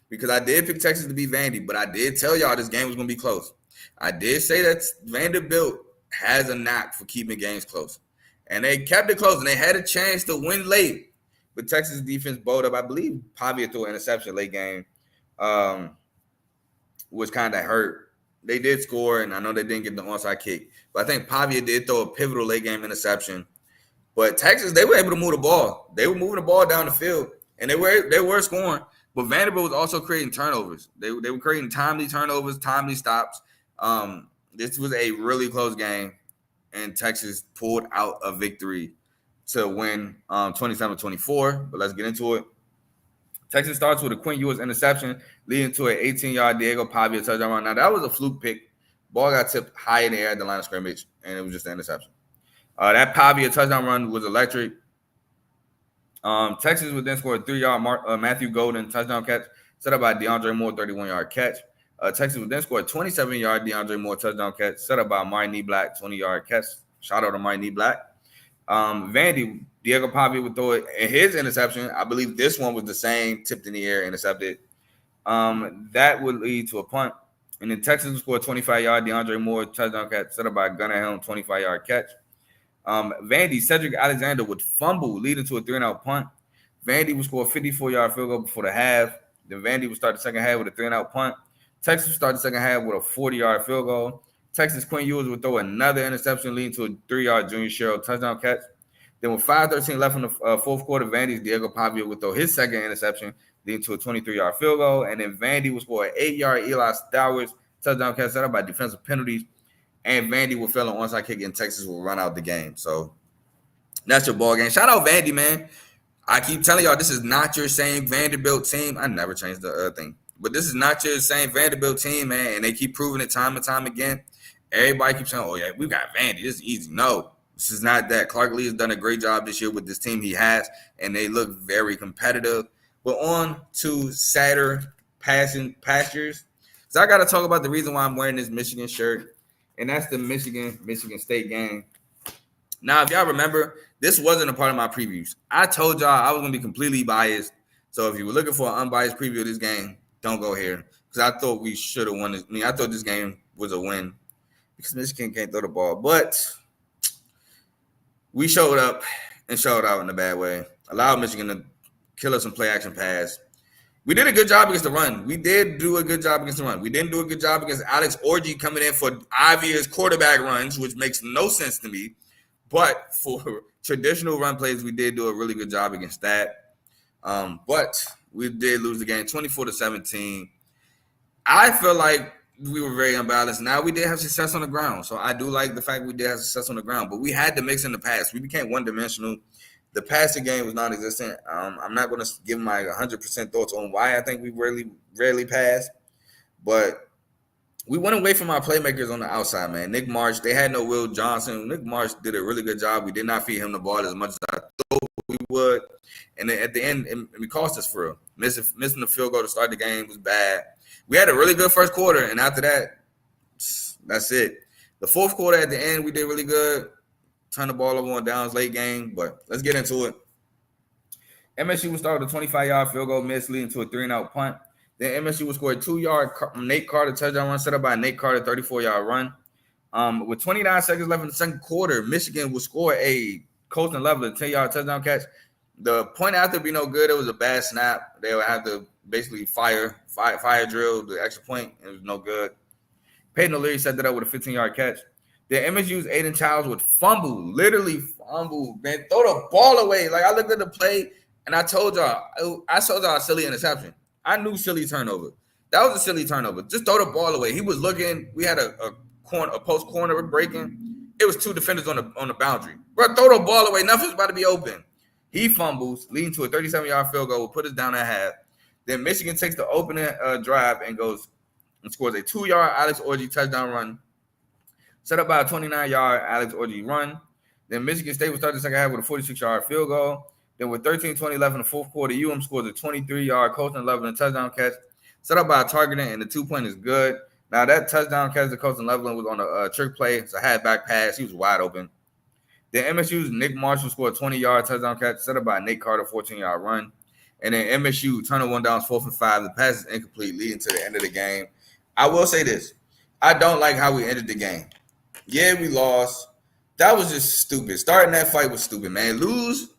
Because I did pick Texas to beat Vandy, but I did tell y'all this game was going to be close. I did say that Vanderbilt has a knack for keeping games close. And they kept it close, and they had a chance to win late. But Texas defense bowled up. I believe Pavia threw an interception late game, was kind of hurt. They did score, and I know they didn't get the onside kick. But I think Pavia did throw a pivotal late game interception. But Texas, they were able to move the ball. They were moving the ball down the field, and they were scoring. But Vanderbilt was also creating turnovers. They were creating timely turnovers, timely stops. This was a really close game, and Texas pulled out a victory to win 27-24. But let's get into it. Texas starts with a Quinn Ewers interception, leading to an 18-yard Diego Pavia touchdown run. Now, that was a fluke pick. Ball got tipped high in the air at the line of scrimmage, and it was just an interception. That Pavia touchdown run was electric. Texas would then score a 3-yard Matthew Golden touchdown catch set up by DeAndre Moore, 31-yard catch. Texas would then score a 27-yard DeAndre Moore touchdown catch set up by Amari Nee Black, 20-yard catch. Shout out to Amari Nee Black. Vandy, Diego Pavia would throw it in his interception. I believe this one was the same, tipped in the air, intercepted. That would lead to a punt. And then Texas would score a 25-yard DeAndre Moore touchdown catch set up by Gunnar Helm, 25-yard catch. Vandy, Cedric Alexander would fumble, leading to a 3-and-out punt. Vandy would score a 54-yard field goal before the half. Then Vandy would start the second half with a 3-and-out punt. Texas would start the second half with a 40-yard field goal. Texas Quinn Ewers would throw another interception, leading to a 3-yard Junior Sherrill touchdown catch. Then with 5:13 left in the fourth quarter, Vandy's Diego Pavia would throw his second interception, leading to a 23-yard field goal. And then Vandy would score an 8-yard Eli Stowers touchdown catch set up by defensive penalties. And Vandy will fail an onside kick, and Texas will run out the game. So that's your ball game. Shout out Vandy, man. I keep telling y'all, this is not your same Vanderbilt team. I never changed the thing. But this is not your same Vanderbilt team, man. And they keep proving it time and time again. Everybody keeps saying, oh, yeah, we got Vandy. This is easy. No, this is not that. Clark Lee has done a great job this year with this team he has, and they look very competitive. But on to sadder pastures. So I got to talk about the reason why I'm wearing this Michigan shirt, and that's the Michigan State game. Now, if y'all remember, this wasn't a part of my previews. I told y'all I was going to be completely biased. So if you were looking for an unbiased preview of this game, don't go here. Because I thought we should have won this. I thought this game was a win because Michigan can't throw the ball. But we showed up and showed out in a bad way. Allowed Michigan to kill us in play-action pass. We did a good job against the run. We did do a good job against the run. We didn't do a good job against Alex Orji coming in for obvious quarterback runs, which makes no sense to me. But for traditional run plays, we did do a really good job against that. But we did lose the game 24-17. I feel like we were very unbalanced. Now, we did have success on the ground. So I do like the fact we did have success on the ground. But we had to mix in the pass. We became one-dimensional. The passing game was non-existent. I'm not going to give my 100% thoughts on why I think we rarely pass. But we went away from our playmakers on the outside, man. Nick Marsh, they had no Will Johnson. Nick Marsh did a really good job. We did not feed him the ball as much as I thought we would. And then at the end, it cost us for real. Missing the field goal to start the game was bad. We had a really good first quarter, and after that, that's it. The fourth quarter at the end, we did really good. Turned the ball over on downs late game, but let's get into it. MSU would start with a 25-yard field goal miss, leading to a 3-and-out punt. Then MSU would score a 2-yard Nate Carter touchdown run set up by a Nate Carter 34-yard run. With 29 seconds left in the second quarter, Michigan would score a Colton Leveler 10-yard touchdown catch. The point after be no good. It was a bad snap. They would have to basically fire drill the extra point. It was no good. Peyton O'Leary set that up with a 15-yard catch. Then MSU's Aiden Childs would literally fumble, man. Throw the ball away. Like, I looked at the play, and I told y'all a silly interception. I knew silly turnover. That was a silly turnover. Just throw the ball away. He was looking. We had a post corner breaking. It was two defenders on the boundary. Bro, throw the ball away. Nothing's about to be open. He fumbles, leading to a 37-yard field goal. Will put us down at half. Then Michigan takes the opening drive and goes and scores a 2-yard Alex Orji touchdown run, set up by a 29-yard Alex Orji run. Then Michigan State will start the second half with a 46-yard field goal. Then with 13:20 left in the fourth quarter, UM scores a 23-yard Colton Leveland touchdown catch, set up by a targeting, and the 2-point is good. Now, that touchdown catch to Colton Leveland was on a trick play. It's a halfback pass. He was wide open. Then MSU's Nick Marshall scored a 20-yard touchdown catch, set up by a Nate Carter 14-yard run. And then MSU turned 1 down, 4th and 5. The pass is incomplete, leading to the end of the game. I will say this. I don't like how we ended the game. Yeah, we lost. That was just stupid. Starting that fight was stupid, man. Lose,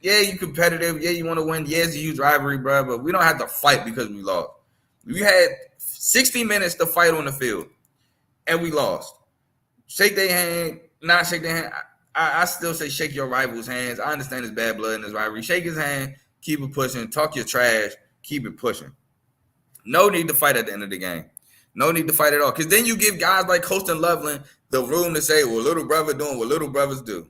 yeah, you competitive. Yeah, you want to win. Yeah, it's a huge rivalry, bro, but we don't have to fight because we lost. We had 60 minutes to fight on the field, and we lost. Shake their hand, not shake their hand. I still say shake your rival's hands. I understand it's bad blood in this rivalry. Shake his hand, keep it pushing. Talk your trash, keep it pushing. No need to fight at the end of the game. No need to fight at all. Because then you give guys like Colton Loveland the room to say, well, little brother doing what little brothers do.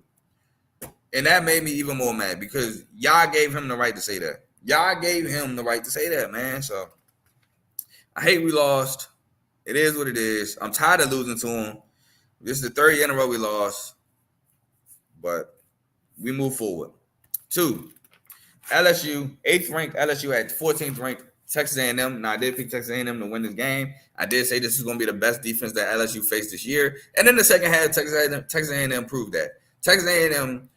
And that made me even more mad because y'all gave him the right to say that. Y'all gave him the right to say that, man. So I hate we lost. It is what it is. I'm tired of losing to him. This is the third year in a row we lost. But we move forward. 2, LSU, 8th ranked LSU at 14th ranked Texas A&M. Now, I did pick Texas A&M to win this game. I did say this is going to be the best defense that LSU faced this year. And in the second half, Texas A&M proved that. Texas A&M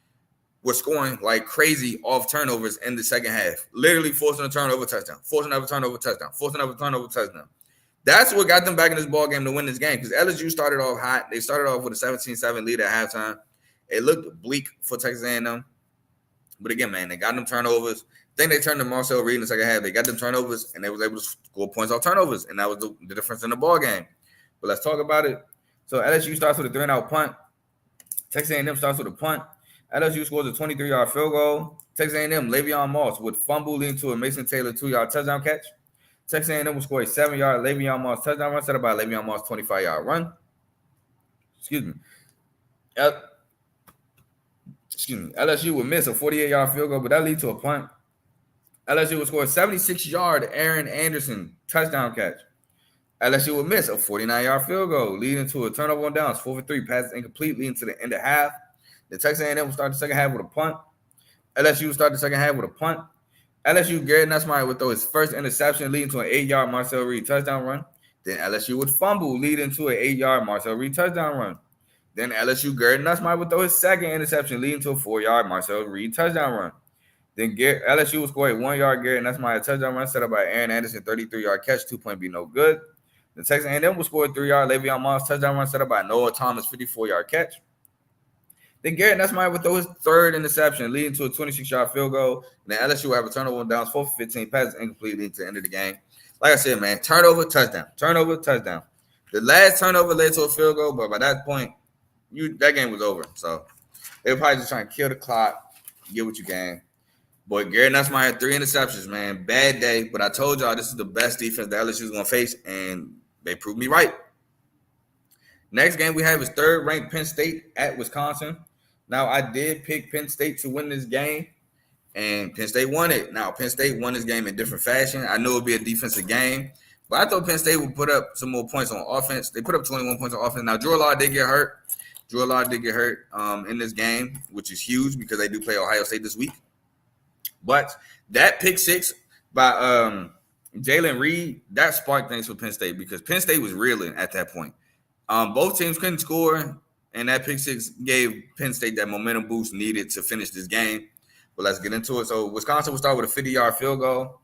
was scoring like crazy off turnovers in the second half. Literally forcing a turnover touchdown, forcing another turnover touchdown, forcing another turnover touchdown. That's what got them back in this ball game to win this game because LSU started off hot. They started off with a 17-7 lead at halftime. It looked bleak for Texas A&M. But again, man, they got them turnovers. I think they turned to Marcel Reed in the second half. They got them turnovers, and they was able to score points off turnovers, and that was the difference in the ball game. But let's talk about it. So LSU starts with a 3-and-out punt. Texas A&M starts with a punt. LSU scores a 23-yard field goal. Texas A&M, Le'Veon Moss would fumble into a Mason Taylor 2-yard touchdown catch. Texas A&M will score a 7-yard Le'Veon Moss touchdown run set up by a Le'Veon Moss 25-yard run. LSU would miss a 48-yard field goal, but that leads to a punt. LSU would score a 76-yard Aaron Anderson touchdown catch. LSU would miss a 49-yard field goal, leading to a turnover on downs, 4-for-3, passes incomplete, leading to the end of half. The Texas A&M will start the second half with a punt. LSU will start the second half with a punt. LSU, Garrett Nussmeier would throw his first interception, leading to an 8-yard Marcel Reed touchdown run. Then LSU would fumble, leading to an 8-yard Marcel Reed touchdown run. Then LSU, Garrett Nussmeier would throw his second interception, leading to a 4-yard Marcel Reed touchdown run. Then LSU would score a 1-yard Garrett Nussmeier touchdown run set up by Aaron Anderson, 33-yard catch, 2-point be no good. The Texas A&M will score a 3-yard Le'Veon Moss touchdown run set up by Noah Thomas, 54-yard catch. Then Garrett Nussmeier would throw his third interception, leading to a 26-yard field goal. And then LSU will have a turnover on downs, 4-for-15, passes incomplete, leading to the end of the game. Like I said, man, turnover, touchdown. Turnover, touchdown. The last turnover led to a field goal, but by that point, that game was over. So they were probably just trying to kill the clock, get what you can. Boy, Garrett Nussmeier had 3 interceptions, man. Bad day, but I told y'all this is the best defense that LSU is going to face, and they proved me right. Next game we have is third-ranked Penn State at Wisconsin. Now, I did pick Penn State to win this game, and Penn State won it. Now, Penn State won this game in different fashion. I knew it would be a defensive game, but I thought Penn State would put up some more points on offense. They put up 21 points on offense. Now, Drew Law did get hurt. In this game, which is huge because they do play Ohio State this week. But that pick six by Jalen Reed, that sparked things for Penn State because Penn State was reeling at that point. Both teams couldn't score, and that pick six gave Penn State that momentum boost needed to finish this game. But let's get into it. So Wisconsin will start with a 50-yard field goal.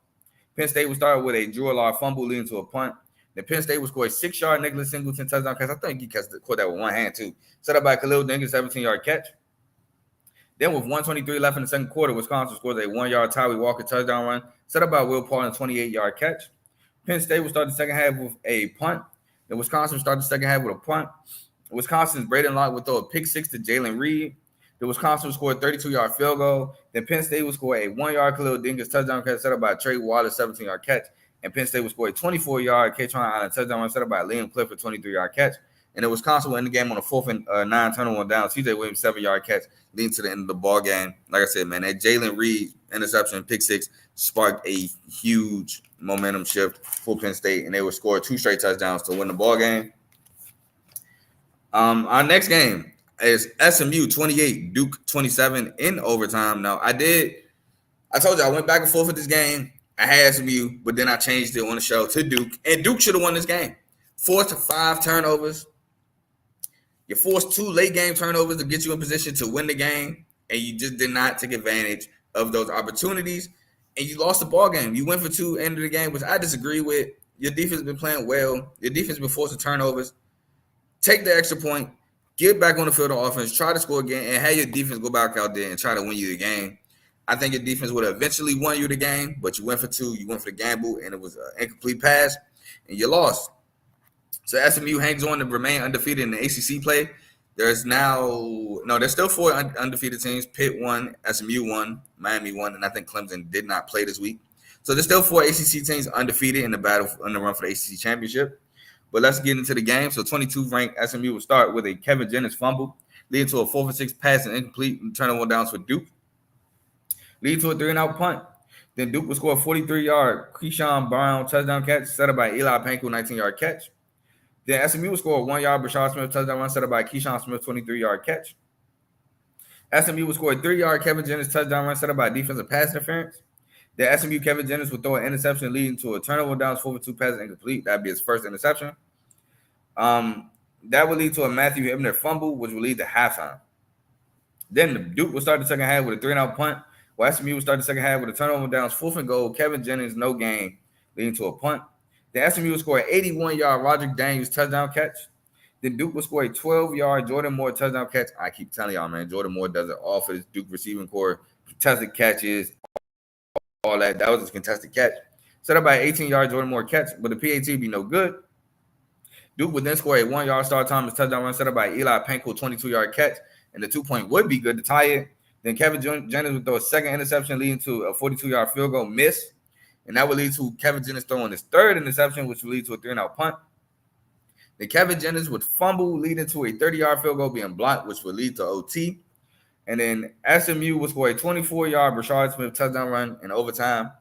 Penn State will start with a Drew Law fumble leading to a punt. Then Penn State will score a 6-yard Nicholas Singleton touchdown catch. I think he caught that with one hand too. Set up by Khalil Dinkins, 17-yard catch. Then with 1:23 left in the second quarter, Wisconsin scores a 1-yard Tyree Walker touchdown run, set up by Will Paul and a 28-yard catch. Penn State will start the second half with a punt. Then Wisconsin will start the second half with a punt. Wisconsin's Braden Locke will throw a pick six to Jalen Reed. Then Wisconsin will score a 32-yard field goal. Then Penn State will score a 1-yard Khalil Dinkins touchdown catch, set up by Trey Wallace, 17-yard catch. And Penn State will score a 24-yard Katron Island touchdown run, set up by Liam Clifford, 23-yard catch. And then Wisconsin will end the game on a 4th and 9 turnover down. CJ Williams, 7-yard catch, leading to the end of the ball game. Like I said, man, that Jalen Reed interception, pick six, sparked a huge momentum shift for Penn State, and they would score 2 straight touchdowns to win the ball game. Our next game is SMU 28, Duke 27 in overtime. Now, I told you I went back and forth with this game. I had SMU, but then I changed it on the show to Duke, and Duke should have won this game. 4 to 5 turnovers. You forced 2 late game turnovers to get you in position to win the game, and you just did not take advantage of those opportunities, and you lost the ball game. You went for 2 end of the game, which I disagree with. Your defense has been playing well. Your defense has been forcing turnovers. Take the extra point, get back on the field of offense, try to score again, and have your defense go back out there and try to win you the game. I think your defense would have eventually won you the game, but you went for 2, you went for the gamble, and it was an incomplete pass, and you lost. So SMU hangs on to remain undefeated in the ACC play. There's still 4 undefeated teams. Pitt won, SMU won, Miami won, and I think Clemson did not play this week. So there's still 4 ACC teams undefeated in the battle on the run for the ACC championship. But let's get into the game. So 22-ranked SMU will start with a Kevin Jennings fumble, leading to a 4-for-6 pass and incomplete turnover downs for Duke, leading to a 3-and-out punt. Then Duke will score a 43-yard Keyshawn Brown touchdown catch, set up by Eli Panko, 19-yard catch. Then SMU will score a 1-yard Brashad Smith touchdown run, set up by Keyshawn Smith, 23-yard catch. SMU will score a 3-yard Kevin Jennings touchdown run, set up by defensive pass interference. Then SMU Kevin Jennings will throw an interception, leading to a turnover downs, 4-for-2 passes incomplete. That'd be his first interception. That will lead to a Matthew Hibner fumble, which will lead to halftime. Then Duke will start the second half with a 3-and-out punt, while SMU will start the second half with a turnover downs, 4th and goal. Kevin Jennings, no gain, leading to a punt. Then SMU will score an 81-yard Roderick Daniels touchdown catch. Then Duke will score a 12-yard Jordan Moore touchdown catch. I keep telling y'all, man, Jordan Moore does it all for this Duke receiving core. Contested catches, all that. That was his contested catch. Set up by an 18-yard Jordan Moore catch, but the PAT be no good. Duke would then score a 1-yard start Thomas touchdown run set up by Eli Panko, 22-yard catch, and the 2-point would be good to tie it. Then Kevin Jennings would throw a second interception, leading to a 42-yard field goal miss, and that would lead to Kevin Jennings throwing his third interception, which would lead to a 3-and-out punt. Then Kevin Jennings would fumble, leading to a 30-yard field goal being blocked, which would lead to OT. And then SMU would score a 24-yard Brashard Smith touchdown run in overtime.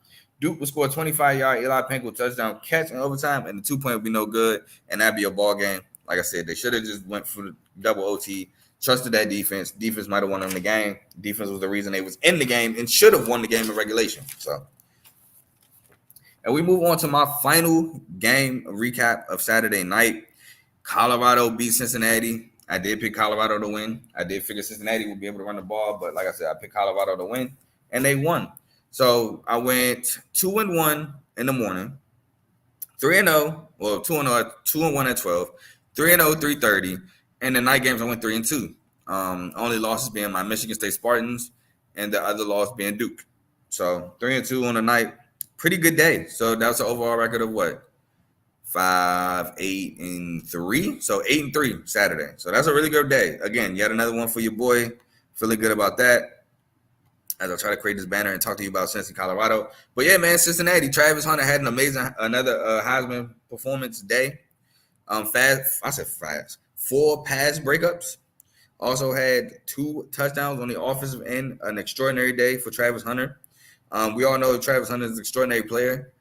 Duke would score a 25-yard Eli Panko touchdown catch in overtime, and the 2-point would be no good, and that'd be a ball game. Like I said, they should have just went for the double OT, trusted that defense. Defense might have won them the game. Defense was the reason they was in the game and should have won the game in regulation. So, and we move on to my final game recap of Saturday night. Colorado beat Cincinnati. I did pick Colorado to win. I did figure Cincinnati would be able to run the ball, but like I said, I picked Colorado to win, and they won. So I went 2-1 in the morning, 3-0, well 2-0, 2-1 at 12, 3-0, 3:30, and the night games I went 3-2. Only losses being my Michigan State Spartans, and the other loss being Duke. So 3-2 on the night, pretty good day. So that's an overall record of what? 5-8-3. So 8-3 Saturday. So that's a really good day. Again, yet another one for your boy. Feeling good about that. As I try to create this banner and talk to you about Cincinnati, Colorado. But yeah, man, Cincinnati, Travis Hunter had another Heisman performance day. Fast. 4 pass breakups. Also had 2 touchdowns on the offensive end. An extraordinary day for Travis Hunter. We all know Travis Hunter is an extraordinary player.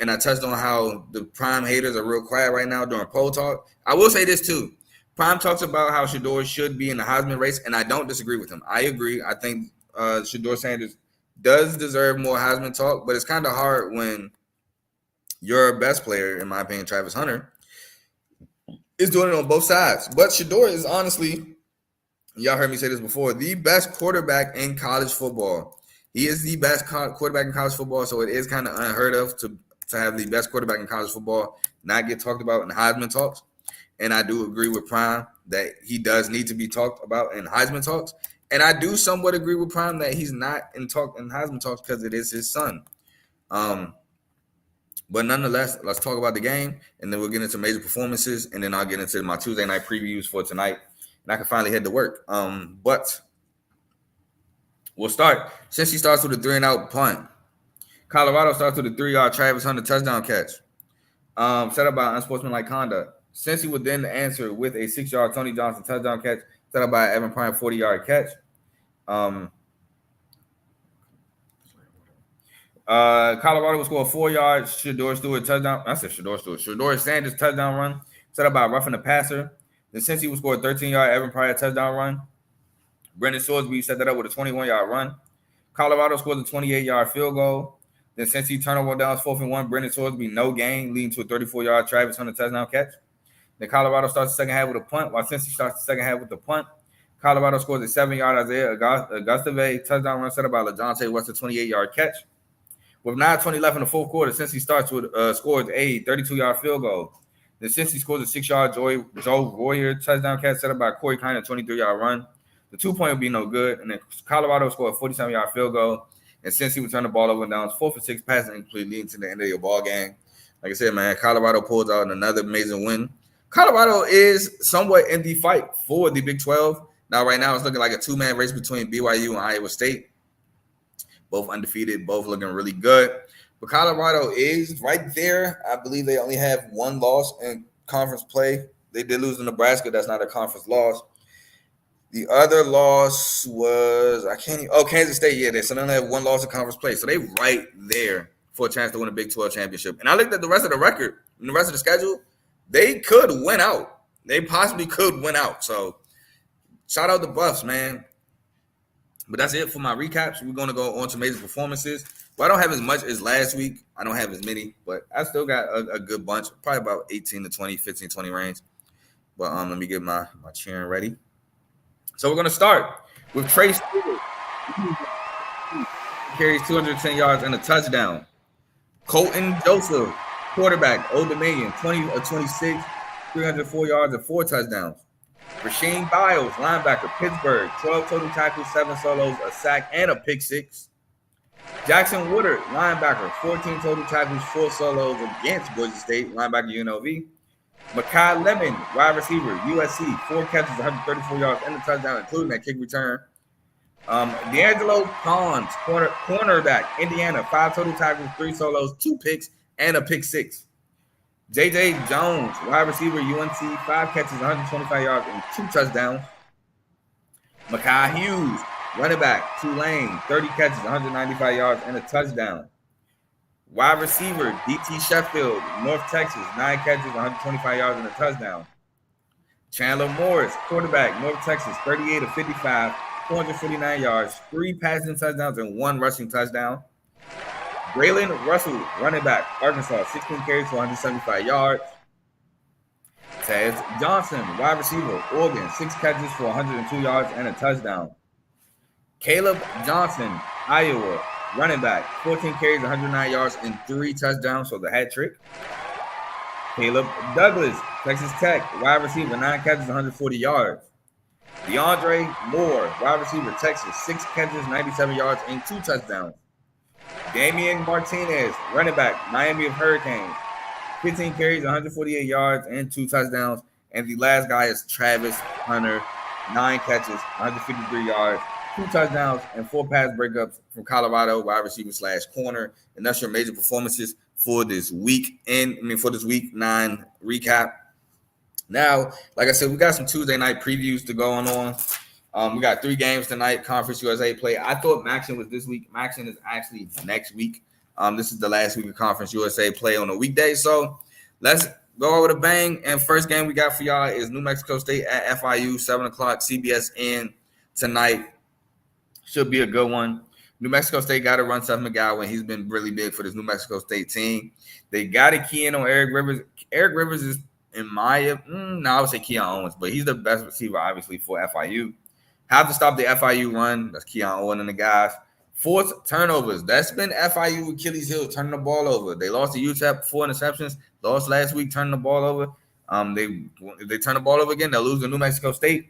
And I touched on how the Prime haters are real quiet right now during poll talk. I will say this too. Prime talks about how Shedeur should be in the Heisman race, and I don't disagree with him. I agree. I think Shedeur Sanders does deserve more Heisman talk, but it's kind of hard when your best player, in my opinion, Travis Hunter, is doing it on both sides. But Shedeur is honestly, y'all heard me say this before, the best quarterback in college football. He is the best quarterback in college football, so it is kind of unheard of to have the best quarterback in college football not get talked about in Heisman talks. And I do agree with Prime that he does need to be talked about in Heisman talks. And I do somewhat agree with Prime that he's not in Heisman talks because it is his son. But nonetheless, let's talk about the game, and then we'll get into major performances, and then I'll get into my Tuesday night previews for tonight, and I can finally head to work. But we'll start. Since he starts with a 3-and-out punt, Colorado starts with a 3-yard Travis Hunter touchdown catch, set up by unsportsmanlike conduct. Cincy would then answer with a 6-yard Tony Johnson touchdown catch, set up by Evan Prime 40-yard catch. Colorado will score a 4-yard Shedeur Sanders touchdown run, set up by roughing the passer. Then Cincy will score a 13-yard Evan Pryor touchdown run. Brendan Swordsby set that up with a 21-yard run. Colorado scores a 28-yard field goal. Then Cincy turnover downs 4th and 1. Brendan Swordsby no gain, leading to a 34-yard Travis Hunter touchdown catch. Then Colorado starts the second half with a punt, while Cincy starts the second half with the punt. Colorado scores a 7-yard Isaiah Augustave touchdown run set up by LaJohntay West, a 28-yard catch. With 9:20 left in the fourth quarter, Cincy scores a 32-yard field goal. Then Cincy scores a 6-yard Joe Royer touchdown catch set up by Corey Kine, a 23-yard run. The 2-point would be no good. And then Colorado scored a 47-yard field goal. And Cincy would turn the ball over and downs 4 for 6 passing incomplete, leading to the end of your ball game. Like I said, man, Colorado pulls out another amazing win. Colorado is somewhat in the fight for the Big 12. Now, right now, it's looking like a 2-man race between BYU and Iowa State. Both undefeated, both looking really good. But Colorado is right there. I believe they only have 1 loss in conference play. They did lose to Nebraska. That's not a conference loss. The other loss was, Kansas State. Yeah, so they only have 1 loss in conference play. So they right there for a chance to win a Big 12 championship. And I looked at the rest of the record and the rest of the schedule. They could win out. They possibly could win out. So shout out the Buffs, man. But that's it for my recaps. We're going to go on to major performances. Well, I don't have as much as last week. I don't have as many, but I still got a good bunch. Probably about 18 to 20, 15, 20 range. But let me get my cheering ready. So we're going to start with Trey Stewart. Carries 210 yards and a touchdown. Colton Joseph, quarterback, Old Dominion, 20 of 26, 304 yards and 4 touchdowns. Rasheem Biles, linebacker, Pittsburgh, 12 total tackles, 7 solos, a sack, and a pick 6. Jackson Woodard, linebacker, 14 total tackles, 4 solos against Boise State, linebacker UNLV. Makai Lemon, wide receiver, USC, 4 catches, 134 yards, and a touchdown, including that kick return. D'Angelo Pons, cornerback, Indiana, 5 total tackles, 3 solos, 2 picks, and a pick 6. J.J. Jones, wide receiver, UNC, 5 catches, 125 yards, and 2 touchdowns. Mekhi Hughes, running back, Tulane, 30 catches, 195 yards, and a touchdown. Wide receiver, D.T. Sheffield, North Texas, 9 catches, 125 yards, and a touchdown. Chandler Morris, quarterback, North Texas, 38 of 55, 449 yards, 3 passing touchdowns, and 1 rushing touchdown. Braylon Russell, running back, Arkansas, 16 carries for 175 yards. Taz Johnson, wide receiver, Oregon, 6 catches for 102 yards and a touchdown. Caleb Johnson, Iowa, running back, 14 carries, 109 yards, and 3 touchdowns, so the hat trick. Caleb Douglas, Texas Tech, wide receiver, 9 catches, 140 yards. DeAndre Moore, wide receiver, Texas, 6 catches, 97 yards, and 2 touchdowns. Damian Martinez, running back, Miami of Hurricanes, 15 carries, 148 yards, and 2 touchdowns. And the last guy is Travis Hunter, 9 catches, 153 yards, 2 touchdowns, and 4 pass breakups from Colorado, wide receiver / corner. And that's your major performances for this week. For this week 9 recap. Now, like I said, we got some Tuesday night previews to go on. We got 3 games tonight, Conference USA play. I thought Maxon was this week. Maxon is actually next week. This is the last week of Conference USA play on a weekday. So let's go over the bang. And first game we got for y'all is New Mexico State at FIU, 7 o'clock, CBSN tonight. Should be a good one. New Mexico State got to run Seth McGowan. He's been really big for this New Mexico State team. They got to key in on Eric Rivers. Eric Rivers is, in my I would say Keon Owens, but he's the best receiver, obviously, for FIU. Have to stop the FIU run. That's Keon Owens and the guys. 4th turnovers. That's been FIU Achilles heel, turning the ball over. They lost to UTEP, 4 interceptions. Lost last week, turning the ball over. If they turn the ball over again, they'll lose to New Mexico State.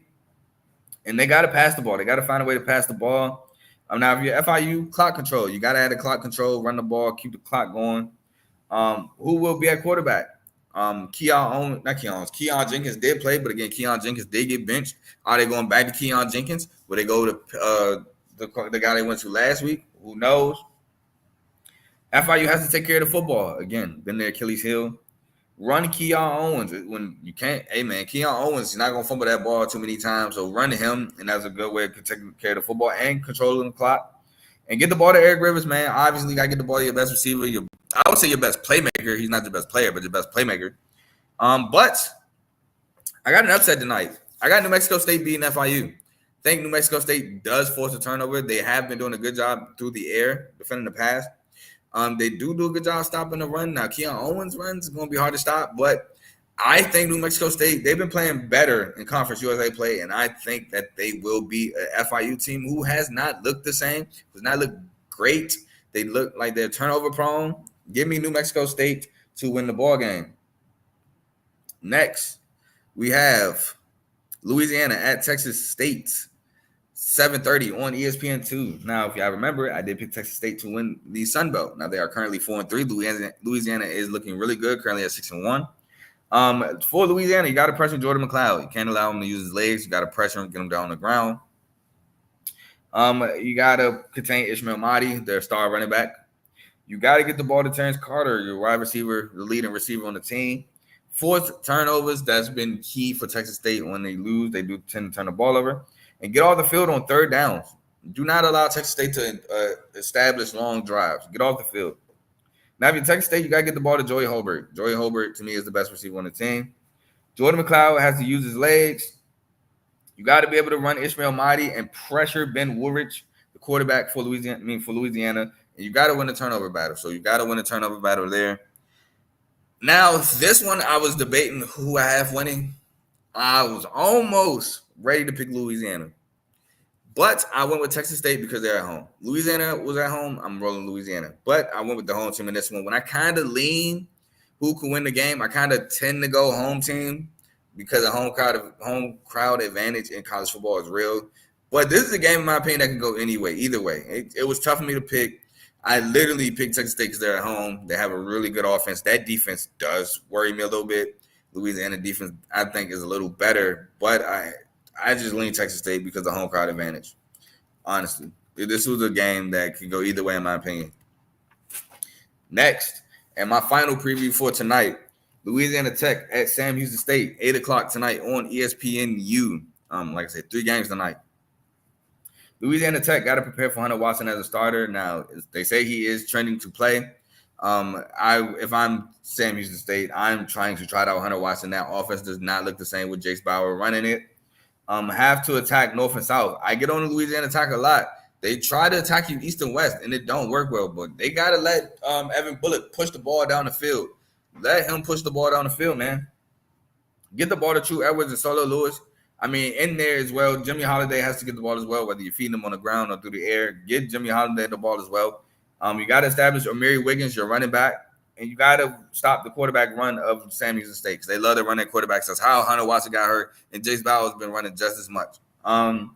And they got to pass the ball. They got to find a way to pass the ball. Now, if you're FIU, clock control. You got to add a clock control, run the ball, keep the clock going. Who will be at quarterback? Keon Jenkins did play, but again, Keon Jenkins did get benched. Are they going back to Keon Jenkins? Will they go to the guy they went to last week? Who knows? FIU has to take care of the football. Again, been their Achilles heel. Run Keon Owens when you can't. Hey, man, Keon Owens, you're not going to fumble that ball too many times. So run him, and that's a good way of taking care of the football and controlling the clock. And get the ball to Eric Rivers, man. Obviously, you got to get the ball to your best receiver. I would say your best playmaker. He's not the best player, but your best playmaker. But I got an upset tonight. I got New Mexico State beating FIU. I think New Mexico State does force a turnover. They have been doing a good job through the air, defending the pass. They do a good job stopping the run. Now, Keon Owens' runs is going to be hard to stop, but I think New Mexico State, they've been playing better in Conference USA play, and I think that they will be a FIU team who has not looked the same, does not look great. They look like they're turnover prone. Give me New Mexico State to win the ball game. Next, we have Louisiana at Texas State, 7:30 on ESPN2. Now, if y'all remember, I did pick Texas State to win the Sun Belt. Now, they are currently 4-3. Louisiana is looking really good, currently at 6-1. For Louisiana, you got to pressure Jordan McLeod. You can't allow him to use his legs. You got to pressure him, get him down on the ground. You got to contain Ishmael Mahdi, their star running back. You got to get the ball to Terrence Carter, your wide receiver, the leading receiver on the team. 4th turnovers, that's been key for Texas State. When they lose, they do tend to turn the ball over. And get off the field on 3rd downs. Do not allow Texas State to establish long drives. Get off the field. Now, if you're Texas State, you got to get the ball to Joey Holbert. Joey Holbert, to me, is the best receiver on the team. Jordan McLeod has to use his legs. You got to be able to run Ishmael Mahdi and pressure Ben Woolrich, the quarterback for Louisiana. And you got to win the turnover battle. So you got to win the turnover battle there. Now, this one, I was debating who I have winning. I was almost ready to pick Louisiana. But I went with Texas State because they're at home. Louisiana was at home. I'm rolling Louisiana. But I went with the home team in this one. When I kind of lean who could win the game, I kind of tend to go home team because the home crowd advantage in college football is real. But this is a game, in my opinion, that can go either way. It was tough for me to pick. I literally picked Texas State because they're at home. They have a really good offense. That defense does worry me a little bit. Louisiana defense, I think, is a little better, but I just lean Texas State because of the home crowd advantage. Honestly, this was a game that could go either way, in my opinion. Next, and my final preview for tonight, Louisiana Tech at Sam Houston State, 8 o'clock tonight on ESPNU. Like I said, 3 games tonight. Louisiana Tech got to prepare for Hunter Watson as a starter. Now, they say he is trending to play. If I'm Sam Houston State, I'm trying to try out Hunter Watson. That offense does not look the same with Jace Bauer running it. Have to attack north and south. I get on the Louisiana Tech a lot. They try to attack you east and west, and it don't work well. But they got to let Evan Bullock push the ball down the field. Let him push the ball down the field, man. Get the ball to True Edwards and Solo Lewis. I mean, in there as well, Jimmy Holiday has to get the ball as well, whether you're feeding him on the ground or through the air. Get Jimmy Holiday the ball as well. You got to establish Amiri Wiggins, your running back, and you got to stop the quarterback run of Sam Houston State because they love to run their quarterbacks. That's how Hunter Watson got hurt, and Jace Bauer has been running just as much. Now,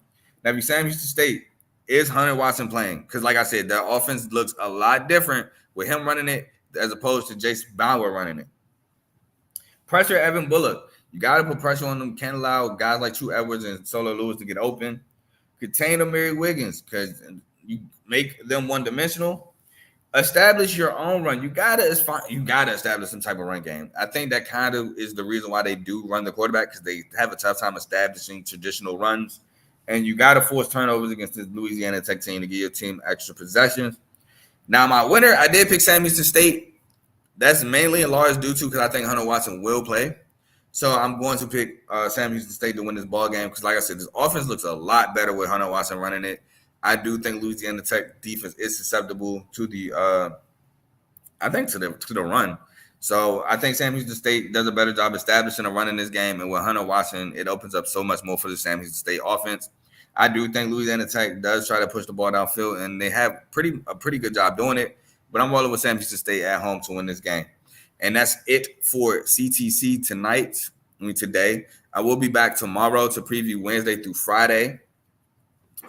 if you're Sam Houston State, is Hunter Watson playing? Because, like I said, the offense looks a lot different with him running it as opposed to Jace Bauer running it. Pressure Evan Bullock. You got to put pressure on them. Can't allow guys like True Edwards and Solo Lewis to get open. Contain Amiri Wiggins because you make them one-dimensional. Establish your own run. You gotta establish some type of run game. I think that kind of is the reason why they do run the quarterback because they have a tough time establishing traditional runs. And you got to force turnovers against this Louisiana Tech team to give your team extra possessions. Now, my winner, I did pick Sam Houston State. That's mainly in large due to because I think Hunter Watson will play. So I'm going to pick Sam Houston State to win this ball game because, like I said, this offense looks a lot better with Hunter Watson running it. I do think Louisiana Tech defense is susceptible to the run. So I think Sam Houston State does a better job establishing a run in this game. And with Hunter Watson, it opens up so much more for the Sam Houston State offense. I do think Louisiana Tech does try to push the ball downfield, and they have a pretty good job doing it. But I'm rolling with Sam Houston State at home to win this game. And that's it for CTC today. I will be back tomorrow to preview Wednesday through Friday.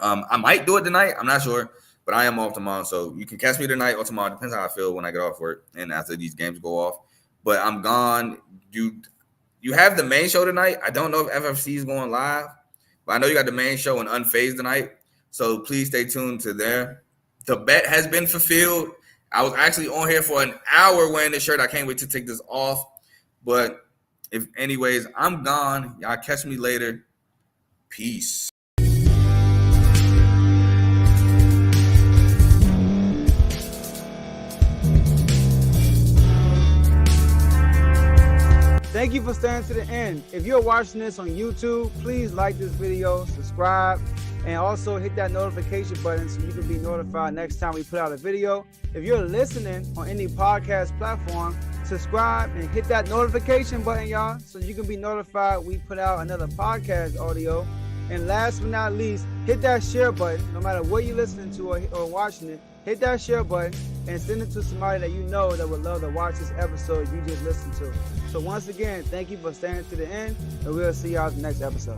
I might do it tonight. I'm not sure. But I am off tomorrow, so you can catch me tonight or tomorrow. Depends how I feel when I get off work and after these games go off. But I'm gone. You have the main show tonight. I don't know if FFC is going live, but I know you got the main show and Unfazed tonight. So please stay tuned to there. The bet has been fulfilled. I was actually on here for an hour wearing this shirt. I can't wait to take this off. But anyways, I'm gone. Y'all catch me later. Peace. Thank you for staying to the end. If you're watching this on YouTube, please like this video, subscribe, and also hit that notification button so you can be notified next time we put out a video. If you're listening on any podcast platform, subscribe and hit that notification button, y'all, so you can be notified we put out another podcast audio. And last but not least, hit that share button, no matter what you're listening to or watching it. Hit that share button and send it to somebody that you know that would love to watch this episode you just listened to. So once again, thank you for staying to the end, and we'll see y'all in the next episode.